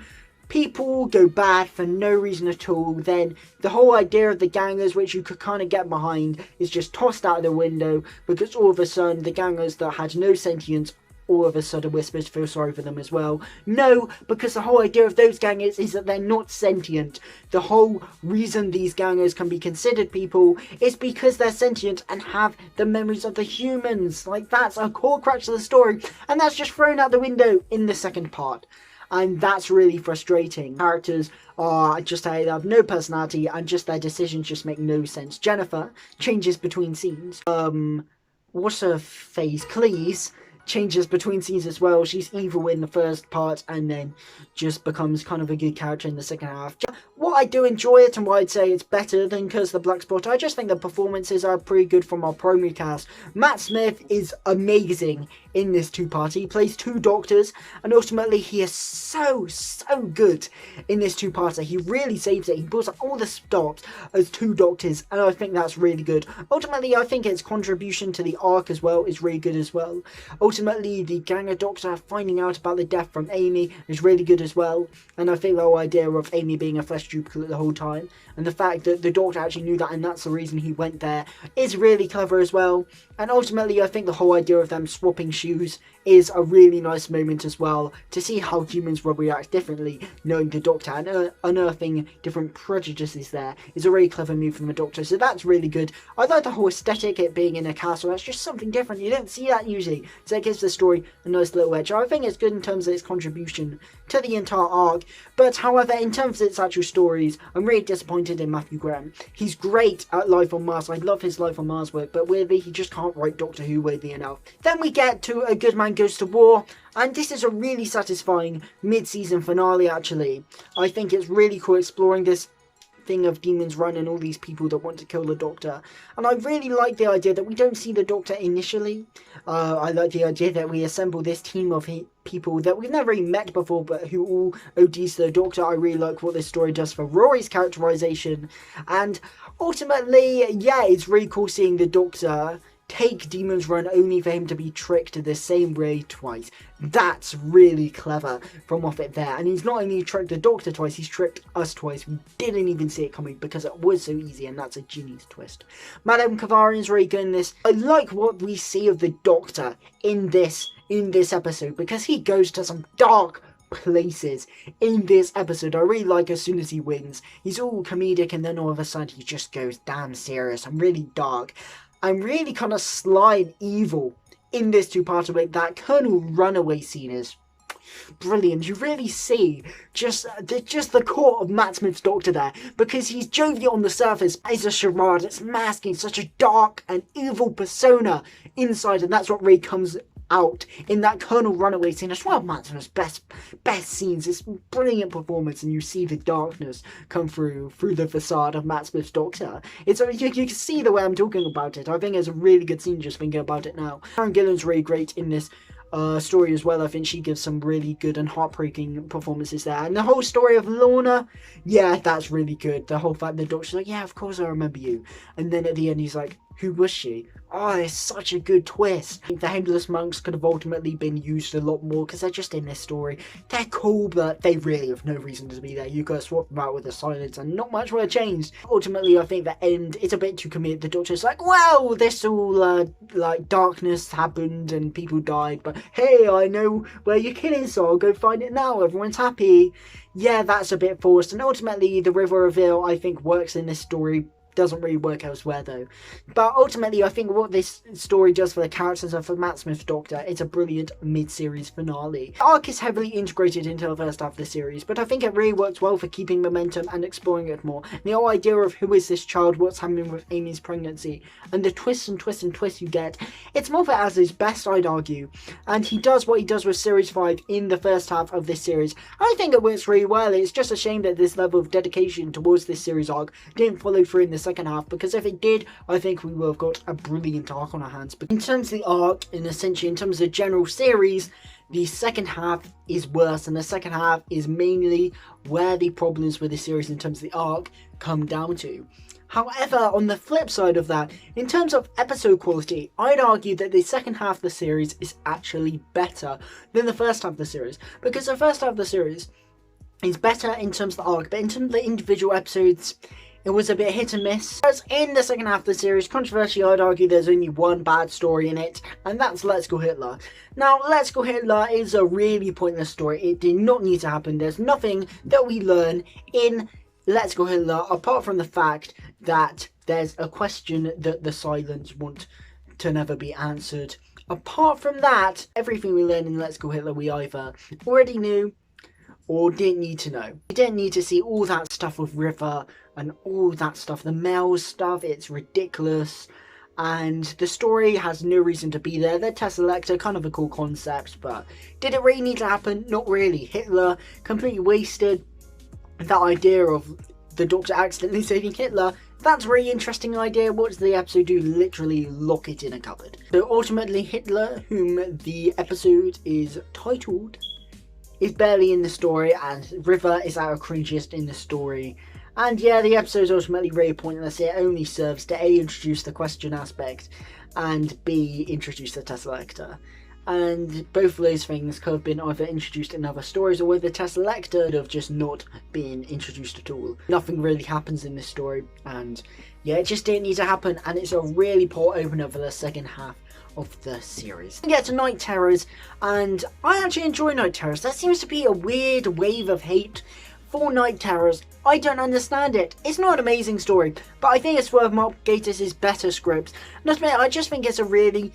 People go bad for no reason at all. Then the whole idea of the gangers, which you could kind of get behind, is just tossed out of the window because all of a sudden the gangers that had no sentience all of a sudden we're supposed to feel sorry for them as well. No, because the whole idea of those gangers is that they're not sentient. The whole reason these gangers can be considered people is because they're sentient and have the memories of the humans. Like, that's a core crux of the story, and that's just thrown out the window in the second part. And that's really frustrating. Characters are just, they have no personality and just their decisions just make no sense. Jennifer changes between scenes. What's her face? Cleese changes between scenes as well. She's evil in the first part and then just becomes kind of a good character in the second half. What I do enjoy it and why I'd say it's better than Curse of the Black Spot, I just think the performances are pretty good from our primary cast. Matt Smith is amazing in this two-parter. He plays two doctors and ultimately he is so good in this two-parter. He really saves it. He pulls up all the stops as two doctors and I think that's really good. Ultimately, I think its contribution to the arc as well is really good as well. Ultimately, the ganger doctor finding out about the death from Amy is really good as well, and I think the whole idea of Amy being a flesh duplicate the whole time, and the fact that the doctor actually knew that and that's the reason he went there, is really clever as well. And ultimately, I think the whole idea of them swapping shoes is a really nice moment as well, to see how humans will react differently, knowing the Doctor and unearthing different prejudices there is a really clever move from the Doctor, so that's really good. I like the whole aesthetic, it being in a castle, that's just something different, you don't see that usually, so it gives the story a nice little edge. I think it's good in terms of its contribution to the entire arc, but however, in terms of its actual stories, I'm really disappointed in Matthew Graham. He's great at Life on Mars, I love his Life on Mars work, but weirdly, he just can't write Doctor Who weirdly enough. Then we get to A Good Man Mankind goes to war, and this is a really satisfying mid-season finale actually. I think it's really cool exploring this thing of Demons Run and all these people that want to kill the Doctor, and I really like the idea that we don't see the Doctor initially. I like the idea that we assemble this team of people that we've never really met before but who all ODs the Doctor. I really like what this story does for Rory's characterization, and ultimately, yeah, it's really cool seeing the Doctor take Demons Run only for him to be tricked the same way twice. That's really clever from Moffat there. And he's not only tricked the Doctor twice, he's tricked us twice. We didn't even see it coming because it was so easy, and that's a genius twist. Madame Kavarian's really good in this. I like what we see of the Doctor in this episode, because he goes to some dark places in this episode. I really like as soon as he wins, he's all comedic, and then all of a sudden he just goes damn serious and really dark. I'm really kind of sly and evil in this two-parter way. That Colonel Runaway scene is brilliant. You really see just the core of Matt Smith's Doctor there, because he's jovial on the surface, it's a charade, it's masking such a dark and evil persona inside, and that's what really comes out in that Colonel Runaway scene. It's one of Matt Smith's best scenes. It's a brilliant performance, and you see the darkness come through the facade of Matt Smith's Doctor. It's you can see the way I'm talking about it. I think it's a really good scene just thinking about it now. Karen Gillan's really great in this story as well. I think she gives some really good and heartbreaking performances there. And the whole story of Lorna, yeah, that's really good. The whole fact the Doctor's like, yeah, of course I remember you. And then at the end he's like, who was she? Oh, it's such a good twist. I think the Headless Monks could have ultimately been used a lot more, because they're just in this story. They're cool, but they really have no reason to be there. You could swap them out with the silence and not much would have changed. Ultimately, I think the end, it's a bit too committed. The Doctor's like, well, this all, like, darkness happened and people died, but hey, I know where your kid is, so I'll go find it now. Everyone's happy. Yeah, that's a bit forced. And ultimately, the River Reveal, I think, works in this story. Doesn't really work elsewhere though. But ultimately, I think what this story does for the characters and for Matt Smith's Doctor, it's a brilliant mid-series finale. The arc is heavily integrated into the first half of the series, but I think it really works well for keeping momentum and exploring it more. And the whole idea of who is this child, what's happening with Amy's pregnancy, and the twists and twists and twists you get, it's Moffat as his best, I'd argue. And he does what he does with Series 5 in the first half of this series. I think it works really well. It's just a shame that this level of dedication towards this series arc didn't follow through in the second half, because if it did, I think we would have got a brilliant arc on our hands. But in terms of the arc, and essentially in terms of the general series, the second half is worse, and the second half is mainly where the problems with the series in terms of the arc come down to. However, on the flip side of that, in terms of episode quality, I'd argue that the second half of the series is actually better than the first half of the series, because the first half of the series is better in terms of the arc, but in terms of the individual episodes, it was a bit hit and miss. Whereas in the second half of the series, controversially, I'd argue there's only one bad story in it, and that's Let's Go Hitler. Now, Let's Go Hitler is a really pointless story. It did not need to happen. There's nothing that we learn in Let's Go Hitler, apart from the fact that there's a question that the Silents want to never be answered. Apart from that, everything we learn in Let's Go Hitler we either already knew or didn't need to know. We didn't need to see all that stuff with River and all that stuff, the male stuff. It's ridiculous, and the story has no reason to be there. The Tesseract, kind of a cool concept, but did it really need to happen? Not really. Hitler completely wasted. That idea of the Doctor accidentally saving Hitler, that's a really interesting idea. What does the episode do? Literally lock it in a cupboard. So ultimately, Hitler, whom the episode is titled, is barely in the story, and River is our cringiest in the story. And yeah, the episode is ultimately really pointless. It only serves to A, introduce the question aspect, and B, introduce the Tesseract. And both of those things could have been either introduced in other stories, or with the Tesseract could have just not been introduced at all. Nothing really happens in this story, and yeah, it just didn't need to happen, and it's a really poor opener for the second half of the series. We get to Night Terrors, and I actually enjoy Night Terrors. There seems to be a weird wave of hate for Night Terrors. I don't understand it. It's not an amazing story, but I think it's one of Mark Gatiss' better scripts. And I just think it's a really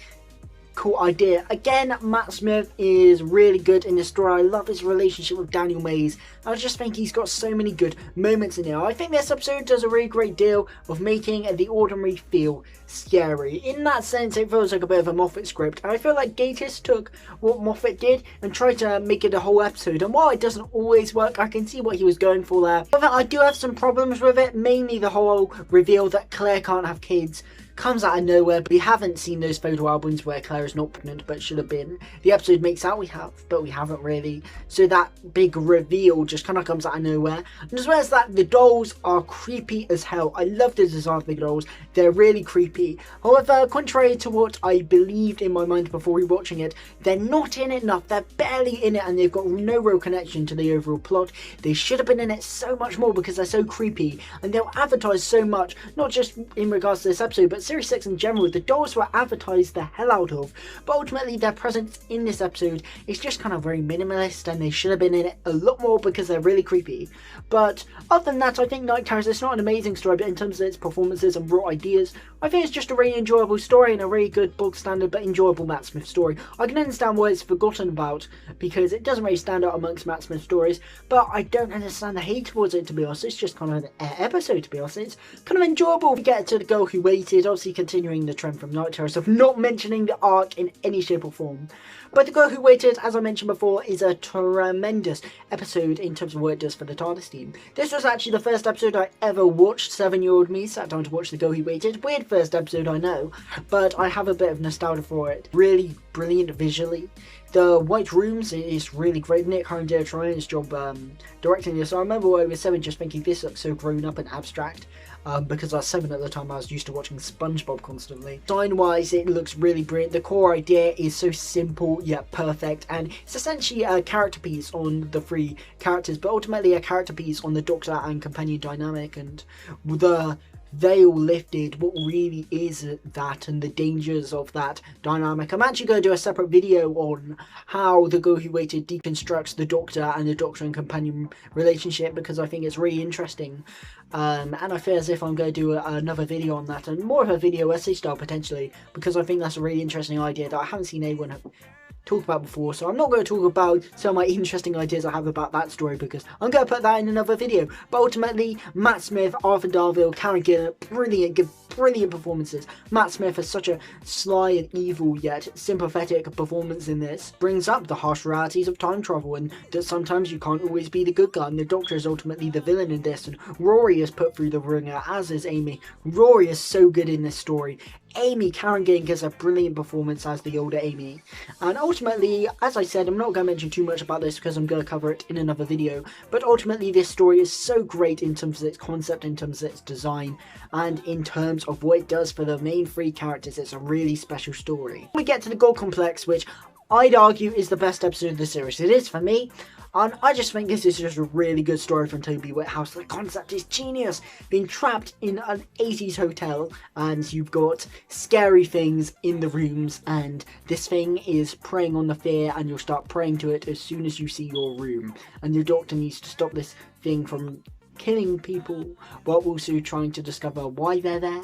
cool idea. Again, Matt Smith is really good in this story. I love his relationship with Daniel Mays. I just think he's got so many good moments in here. I think this episode does a really great deal of making the ordinary feel scary. In that sense, it feels like a bit of a Moffat script. And I feel like Gatiss took what Moffat did and tried to make it a whole episode. And while it doesn't always work, I can see what he was going for there. However, I do have some problems with it. Mainly the whole reveal that Claire can't have kids comes out of nowhere. We haven't seen those photo albums where Claire is not pregnant but should have been. The episode makes out we have, but we haven't really. So that big reveal just kind of comes out of nowhere. And as well as that, the dolls are creepy as hell. I love the design of the dolls. They're really creepy. However, contrary to what I believed in my mind before rewatching it, they're not in it enough. They're barely in it and they've got no real connection to the overall plot. They should have been in it so much more because they're so creepy and they'll advertise so much, not just in regards to this episode, but Series 6 in general. The dolls were advertised the hell out of, but ultimately their presence in this episode is just kind of very minimalist and they should have been in it a lot more because they're really creepy. But other than that, I think Night Terrors, it's not an amazing story, but in terms of its performances and raw ideas, I think it's just a really enjoyable story and a really good bog standard but enjoyable Matt Smith story. I can understand why it's forgotten about because it doesn't really stand out amongst Matt Smith stories, but I don't understand the hate towards it, to be honest. It's just kind of an episode, to be honest. It's kind of enjoyable. We get to The Girl Who Waited, obviously continuing the trend from Night Terrors of not mentioning the arc in any shape or form. But The Girl Who Waited, as I mentioned before, is a tremendous episode in terms of what it does for the TARDIS team. This was actually the first episode I ever watched. 7-year-old me sat down to watch The Girl Who Waited. Weird first episode, I know, but I have a bit of nostalgia for it. Really brilliant visually. The White Rooms is really great. Nick Horn did try his job directing this. I remember when I was 7 just thinking this looks so grown up and abstract. Because I was 7 at the time, I was used to watching SpongeBob constantly. Design-wise, it looks really brilliant. The core idea is so simple yet perfect, and it's essentially a character piece on the 3 characters, but ultimately a character piece on the Doctor and companion dynamic, and the veil lifted, what really is that and the dangers of that dynamic. I'm actually going to do a separate video on how The Girl Who Waited deconstructs the Doctor and companion relationship, because I think it's really interesting. And I feel as if I'm going to do another video on that, and more of a video essay style potentially, because I think that's a really interesting idea that I haven't seen anyone talk about before. So I'm not going to talk about some of my interesting ideas I have about that story because I'm going to put that in another video. But ultimately, Matt Smith, Arthur Darvill, Karen Gillan, give brilliant performances. Matt Smith has such a sly and evil yet sympathetic performance in this. Brings up the harsh realities of time travel and that sometimes you can't always be the good guy, and the Doctor is ultimately the villain in this, and Rory is put through the ringer, as is Amy. Rory is so good in this story. Amy, Karen Gillan gives a brilliant performance as the older Amy. And ultimately, as I said, I'm not going to mention too much about this because I'm going to cover it in another video, but ultimately this story is so great in terms of its concept, in terms of its design, and in terms of what it does for the main 3 characters. It's a really special story. We get to the God Complex, which I'd argue is the best episode of the series. It is for me. And I just think this is just a really good story from Toby Whithouse. The concept is genius. Being trapped in an 80s hotel and you've got scary things in the rooms and this thing is preying on the fear and you'll start praying to it as soon as you see your room. And your doctor needs to stop this thing from killing people while also trying to discover why they're there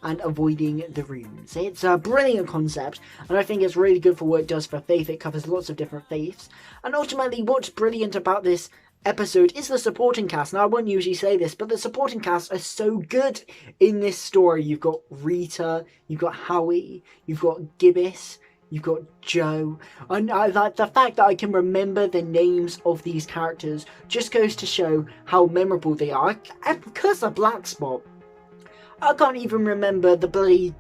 and avoiding the rooms. It's a brilliant concept, and I think it's really good for what it does for faith. It covers lots of different faiths, and ultimately what's brilliant about this episode is the supporting cast. Now I wouldn't usually say this, but the supporting cast are so good in this story. You've got Rita, you've got Howie, you've got Gibbis, you've got Joe, and I like the fact that I can remember the names of these characters just goes to show how memorable they are. Because of Black Spot, I can't even remember the bloody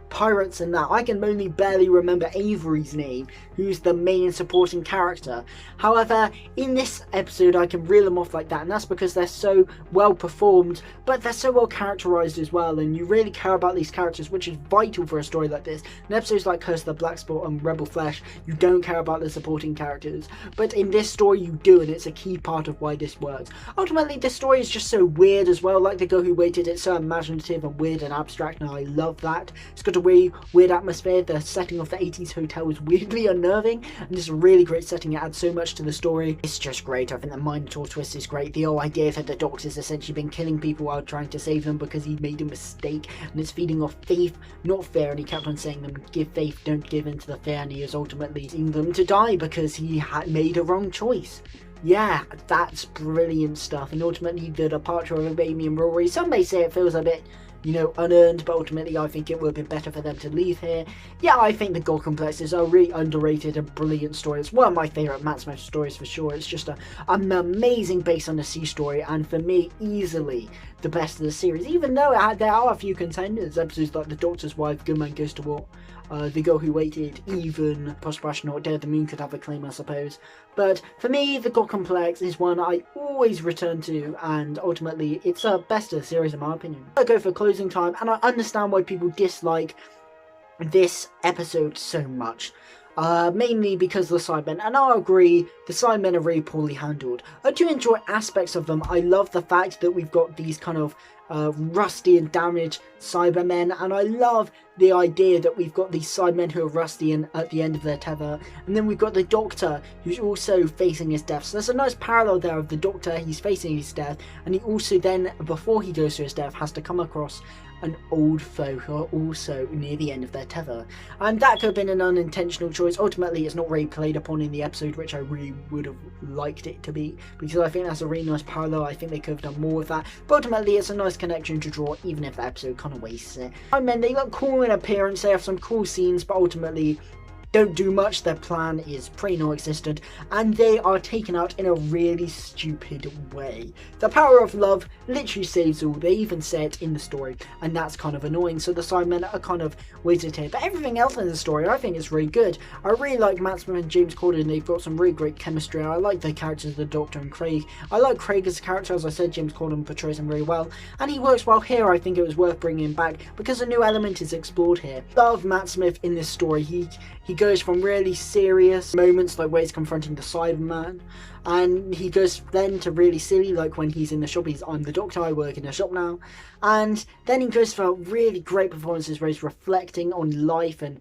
pirates and that. I can only barely remember Avery's name, who's the main supporting character. However, in this episode I can reel them off like that, and that's because they're so well performed, but they're so well characterized as well, and you really care about these characters, which is vital for a story like this. In episodes like Curse of the Black Spot and Rebel Flesh, you don't care about the supporting characters, but in this story you do, and it's a key part of why this works. Ultimately, this story is just so weird as well. Like The Girl Who Waited, it's so imaginative and weird and abstract, and I love that. It's got a a really weird atmosphere. The setting of the 80s hotel is weirdly unnerving, and it's a really great setting. It adds so much to the story. It's just great. I think the Minotaur twist is great. The whole idea that the Doctor's essentially been killing people while trying to save them because he made a mistake, and it's feeding off faith, not fear, and he kept on saying them, give faith, don't give in to the fear, and he is ultimately seeing them to die because he had made a wrong choice. Yeah, that's brilliant stuff. And ultimately the departure of Amy and Rory, some may say it feels a bit, you know, unearned, but ultimately I think it would have been better for them to leave here. Yeah, I think the God Complex is a really underrated and brilliant story. It's one of my favourite Matt Smith stories for sure. It's just an amazing base on the sea story, and for me, easily the best of the series. Even though there are a few contenders, episodes like The Doctor's Wife, Good Man Goes to War, The Girl Who Waited, even Possible Astronaut, Day of the Moon could have a claim, I suppose. But for me, the God Complex is one I always return to, and ultimately it's the best of the series in my opinion. I go for closing time, and I understand why people dislike this episode so much. Mainly because of the Cybermen, and I agree, the Cybermen are really poorly handled. I do enjoy aspects of them. I love the fact that we've got these kind of rusty and damaged Cybermen, and I love the idea that we've got these Cybermen who are rusty and at the end of their tether, and then we've got the Doctor who's also facing his death. So there's a nice parallel there of the Doctor, he's facing his death, and he also then, before he goes to his death, has to come across an old foe who are also near the end of their tether. And that could have been an unintentional choice. Ultimately, it's not really played upon in the episode, which I really would have liked it to be, because I think that's a really nice parallel. I think they could have done more of that, but ultimately it's a nice connection to draw, even if the episode kind of wastes it. I mean, they look cool in appearance, they have some cool scenes, but ultimately don't do much. Their plan is pretty non-existent, and they are taken out in a really stupid way. The power of love literally saves all. They even say it in the story, and that's kind of annoying. So the Cybermen are kind of wasted here, but everything else in the story I think is really good. I really like Matt Smith and James Corden. They've got some really great chemistry. I like the characters of the Doctor and Craig. I like Craig as a character. As I said, James Corden portrays him very well, and he works well here. I think it was worth bringing him back because a new element is explored here. Love Matt Smith in this story. He goes from really serious moments like where he's confronting the Cyberman, and he goes then to really silly, like when he's in the shop, I'm the Doctor, I work in a shop now, and then he goes for really great performances where he's reflecting on life and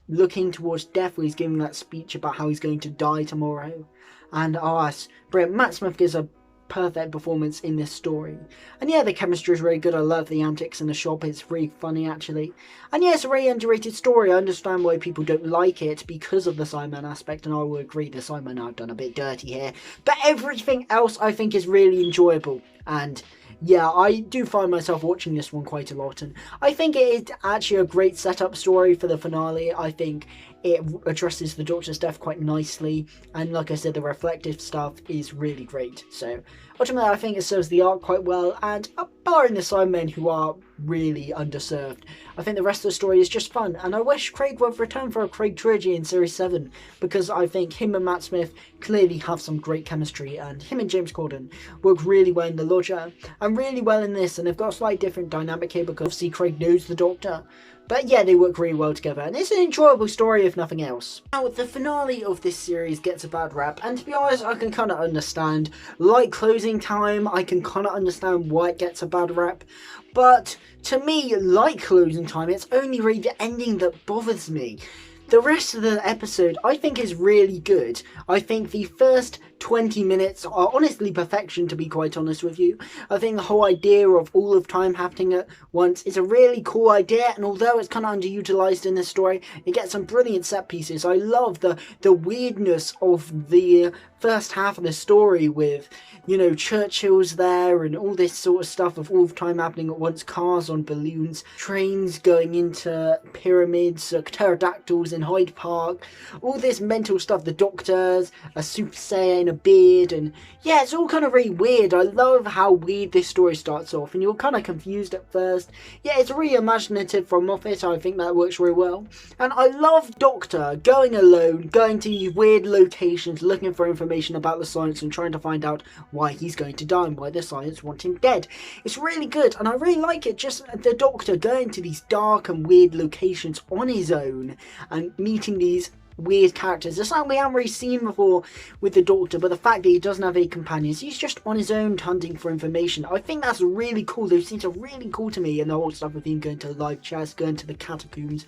looking towards death, where he's giving that speech about how he's going to die tomorrow. And it's brilliant. Matt Smith gives a perfect performance in this story, and yeah, the chemistry is really good. I love the antics in the shop, it's really funny actually, and yeah, it's a really underrated story. I understand why people don't like it because of the Cyberman aspect, and I will agree the Cybermen are done a bit dirty here, but everything else I think is really enjoyable. And yeah, I do find myself watching this one quite a lot, and I think it is actually a great setup story for the finale. I think it addresses the Doctor's death quite nicely, and like I said, the reflective stuff is really great. So ultimately I think it serves the arc quite well, and barring the Cybermen who are really underserved, I think the rest of the story is just fun, and I wish Craig would return for a Craig trilogy in Series 7, because I think him and Matt Smith clearly have some great chemistry, and him and James Corden work really well in The Lodger, and really well in this, and they've got a slightly different dynamic here because obviously Craig knows the Doctor. But yeah, they work really well together, and it's an enjoyable story if nothing else. Now, the finale of this series gets a bad rap, and to be honest, I can kind of understand. Like Closing Time, I can kind of understand why it gets a bad rap. But to me, like Closing Time, it's only really the ending that bothers me. The rest of the episode I think is really good. I think the first 20 minutes are honestly perfection, to be quite honest with you. I think the whole idea of all of time happening at once is a really cool idea, and although it's kind of underutilized in this story, it gets some brilliant set pieces. I love the weirdness of the first half of the story with, you know, Churchill's there and all this sort of stuff of all of time happening at once, cars on balloons, trains going into pyramids, pterodactyls in Hyde Park, all this mental stuff, the Doctors, a Super Saiyan, a beard, and yeah, it's all kind of really weird. I love how weird this story starts off, and you're kind of confused at first. Yeah, it's really imaginative from Moffat. I think that works really well, and I love Doctor going alone, going to these weird locations, looking for information about the science and trying to find out why he's going to die and why the science want him dead. It's really good, and I really like it, just the Doctor going to these dark and weird locations on his own and meeting these weird characters. It's something we haven't really seen before with the Doctor, but the fact that he doesn't have any companions, he's just on his own hunting for information. I think that's really cool. Those scenes are really cool to me, and the whole stuff with him going to live chess, going to the catacombs,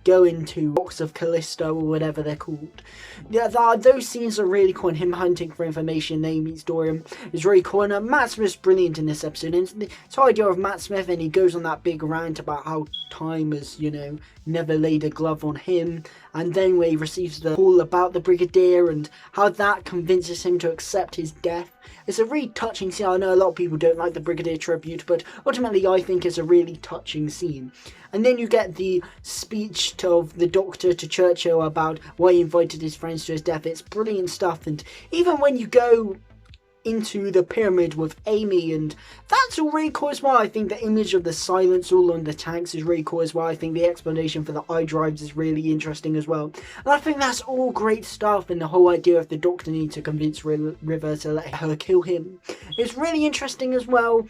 going to Box of Callisto or whatever they're called. Yeah, those scenes are really cool, and him hunting for information, then he meets Dorian, is really cool. And Matt Smith's brilliant in this episode, and this whole idea of Matt Smith, and he goes on that big rant about how time has, you know, never laid a glove on him, and then when he receives the call about the Brigadier and how that convinces him to accept his death. It's a really touching scene. I know a lot of people don't like the Brigadier tribute, but ultimately I think it's a really touching scene. And then you get the speech of the Doctor to Churchill about why he invited his friends to his death. It's brilliant stuff. And even when you go into the pyramid with Amy, and that's all really cool as well. I think the image of the silence all on the tanks is really cool as well. I think the explanation for the eye drives is really interesting as well. And I think that's all great stuff, and the whole idea of the Doctor need to convince River to let her kill him is really interesting as well.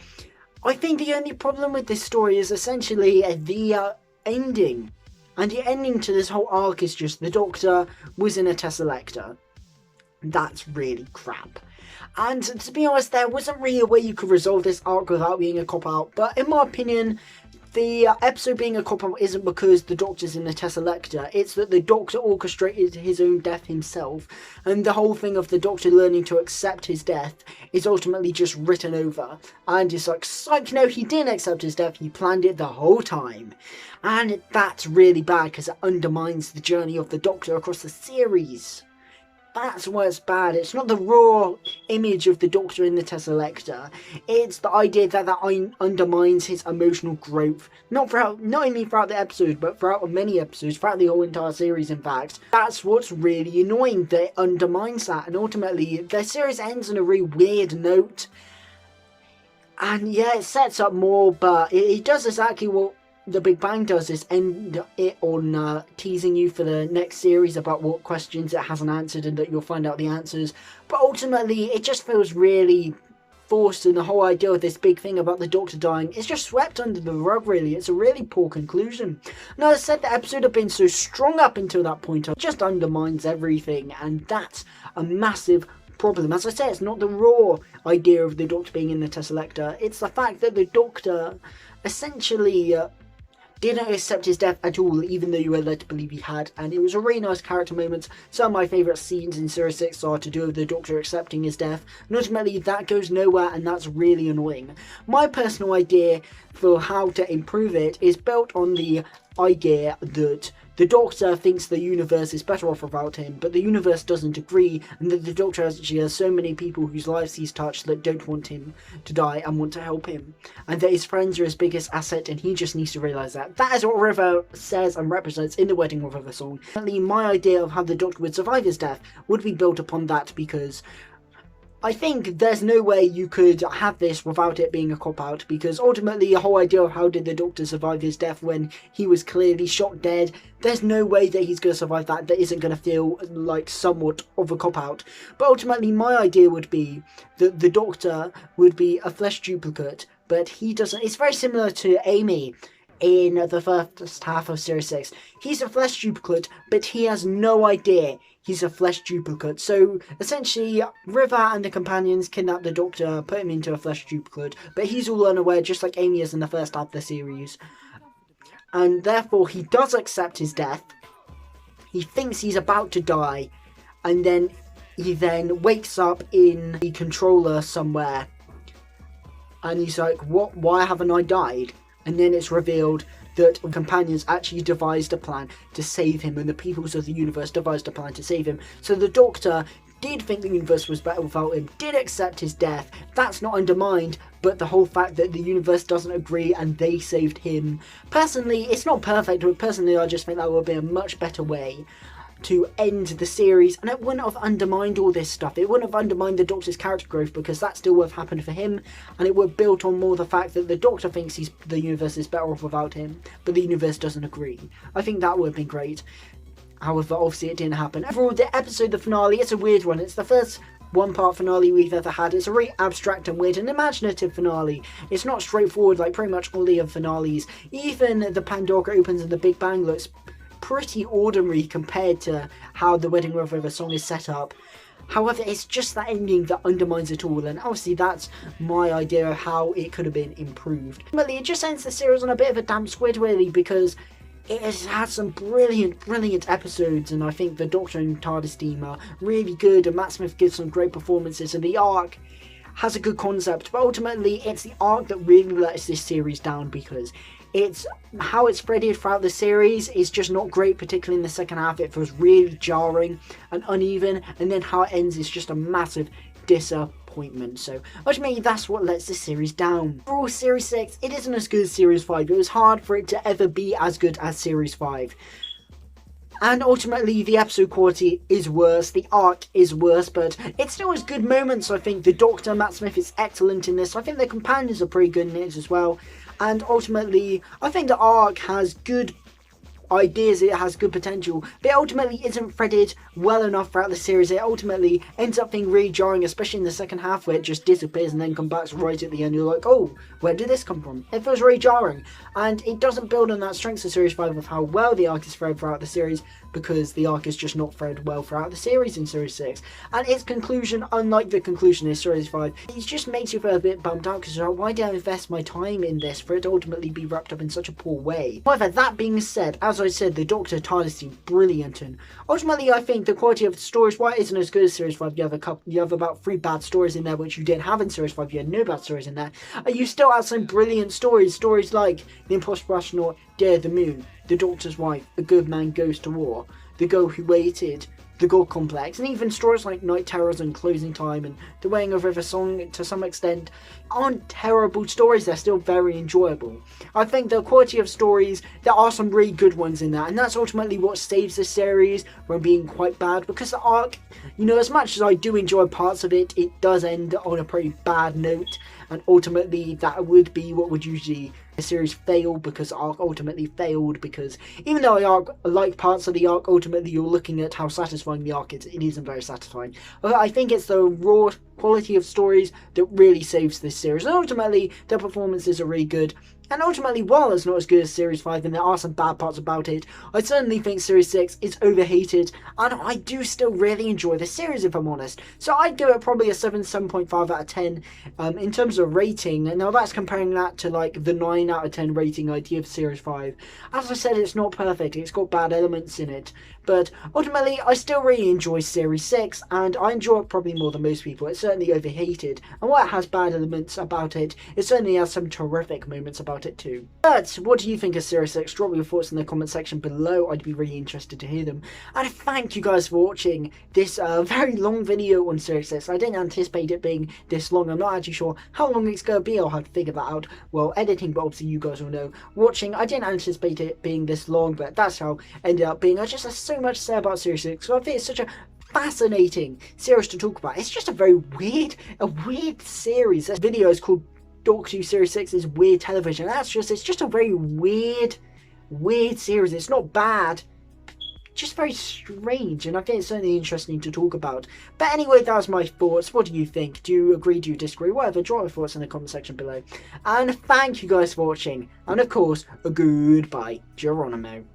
I think the only problem with this story is essentially the ending. And the ending to this whole arc is just the Doctor was in a Tesselector. That's really crap. And to be honest, there wasn't really a way you could resolve this arc without being a cop-out. But in my opinion, the episode being a cop-out isn't because the Doctor's in the Tesselector. It's that the Doctor orchestrated his own death himself. And the whole thing of the Doctor learning to accept his death is ultimately just written over. And it's like, psych, no, he didn't accept his death. He planned it the whole time. And that's really bad because it undermines the journey of the Doctor across the series. That's why it's bad. It's not the raw image of the Doctor in the Tesselector. It's the idea that undermines his emotional growth. Not only throughout the episode, but throughout many episodes, throughout the whole entire series, in fact. That's what's really annoying, that it undermines that. And ultimately, the series ends on a really weird note. And yeah, it sets up more, but it does exactly what The Big Bang does, is end it on teasing you for the next series about what questions it hasn't answered and that you'll find out the answers. But ultimately, it just feels really forced, and the whole idea of this big thing about the Doctor dying is just swept under the rug, really. It's a really poor conclusion. Now, as I said, the episode had been so strong up until that point, it just undermines everything, and that's a massive problem. As I said, it's not the raw idea of the Doctor being in the Tesselector, it's the fact that the Doctor essentially didn't accept his death at all, even though you were led to believe he had, and it was a really nice character moment. Some of my favourite scenes in Series 6 are to do with the Doctor accepting his death, and ultimately that goes nowhere, and that's really annoying. My personal idea for how to improve it is built on the idea that the Doctor thinks the universe is better off without him, but the universe doesn't agree, and that the Doctor actually has so many people whose lives he's touched that don't want him to die and want to help him, and that his friends are his biggest asset, and he just needs to realise that. That is what River says and represents in the Wedding with River song. My idea of how the Doctor would survive his death would be built upon that, because I think there's no way you could have this without it being a cop-out, because ultimately the whole idea of how did the Doctor survive his death when he was clearly shot dead, there's no way that he's going to survive that isn't going to feel like somewhat of a cop-out. But ultimately my idea would be that the Doctor would be a flesh duplicate, but he doesn't. It's very similar to Amy in the first half of Series 6. He's a flesh duplicate, but he has no idea he's a flesh duplicate. So essentially, River and the companions kidnap the Doctor, put him into a flesh duplicate, but he's all unaware, just like Amy is in the first half of the series. And therefore, he does accept his death. He thinks he's about to die, and then he wakes up in the controller somewhere, and he's like, "What? Why haven't I died?" And then it's revealed that companions actually devised a plan to save him, and the peoples of the universe devised a plan to save him. So the Doctor did think the universe was better without him, did accept his death. That's not undermined, but the whole fact that the universe doesn't agree and they saved him. Personally, it's not perfect, but personally I just think that would be a much better way to end the series, and it wouldn't have undermined all this stuff. It wouldn't have undermined the Doctor's character growth, because that still would have happened for him, and it would have built on more the fact that the Doctor thinks the universe is better off without him, but the universe doesn't agree. I think that would have been great. However, obviously it didn't happen. Overall, the episode, the finale, it's a weird one. It's the first one-part finale we've ever had. It's a really abstract and weird and imaginative finale. It's not straightforward like pretty much all the other finales. Even the Pandora opens and the Big Bang looks pretty ordinary compared to how the Wedding River song is set up. However, it's just that ending that undermines it all, and obviously that's my idea of how it could have been improved. Ultimately, it just ends the series on a bit of a damp squid, really, because it has had some brilliant episodes, and I think the Doctor and TARDIS team are really good, and Matt Smith gives some great performances, and the arc has a good concept, but ultimately it's the arc that really lets this series down, because it's how it's threaded throughout the series is just not great, particularly in the second half. It feels really jarring and uneven, and then how it ends is just a massive disappointment. So ultimately that's what lets this series down. For all Series 6, it isn't as good as Series 5. It was hard for it to ever be as good as Series 5. And ultimately, the episode quality is worse, the arc is worse, but it still has good moments. I think the Doctor, Matt Smith, is excellent in this. I think the companions are pretty good in it as well. And ultimately, I think the arc has good ideas, it has good potential, but it ultimately isn't threaded well enough throughout the series. It ultimately ends up being really jarring, especially in the second half, where it just disappears and then comes back right at the end. You're like, oh, where did this come from? It feels really jarring, and it doesn't build on that strength of Series 5 of how well the arc is threaded throughout the series, because the arc is just not threaded well throughout the series in Series 6. And its conclusion, unlike the conclusion in Series 5, it just makes you feel a bit bummed out, because you're like, why did I invest my time in this for it to ultimately be wrapped up in such a poor way? However, that being said, as I said, the Doctor TARDIS team brilliant, and ultimately I think the quality of the stories, why it isn't as good as Series 5, you have about 3 bad stories in there, which you didn't have in Series 5, you had no bad stories in there. You still have some brilliant stories like The Impossible Astronaut, Day of the Moon, The Doctor's Wife, A Good Man Goes to War, The Girl Who Waited, The God Complex, and even stories like Night Terrors and Closing Time and The Wedding River song to some extent aren't terrible stories, they're still very enjoyable. I think the quality of stories, there are some really good ones in that, and that's ultimately what saves this series from being quite bad, because the arc, you know, as much as I do enjoy parts of it, it does end on a pretty bad note, and ultimately that would be what would usually a series fail, because the arc ultimately failed, because even though I like parts of the arc, ultimately you're looking at how satisfying the arc is, it isn't very satisfying. But I think it's the raw quality of stories that really saves this series, and ultimately the performances are really good. And ultimately, while it's not as good as Series 5 and there are some bad parts about it, I certainly think Series 6 is overhated, and I do still really enjoy the series, if I'm honest. So I'd give it probably a 7.5 out of 10 in terms of rating. Now that's comparing that to like the 9 out of 10 rating I give Series 5. As I said, it's not perfect, it's got bad elements in it, but ultimately I still really enjoy Series 6, and I enjoy it probably more than most people. It's certainly overhated, and while it has bad elements about it, it certainly has some terrific moments about it too. But what do you think of Series 6? Drop your thoughts in the comment section below, I'd be really interested to hear them. And thank you guys for watching this very long video on Series 6. I didn't anticipate it being this long. I'm not actually sure how long it's going to be. I'll have to figure that out while editing, but obviously you guys will know. Watching, I didn't anticipate it being this long, but that's how it ended up being. I just have so much to say about Series 6, so I think it's such a fascinating series to talk about. It's just a very weird series. This video is called Doctor Who Series 6 is weird television. It's just a very weird series. It's not bad, just very strange, and I think it's certainly interesting to talk about. But anyway, that was my thoughts. What do you think? Do you agree? Do you disagree? Whatever, drop your thoughts in the comment section below. And thank you guys for watching, and of course, a goodbye, Geronimo.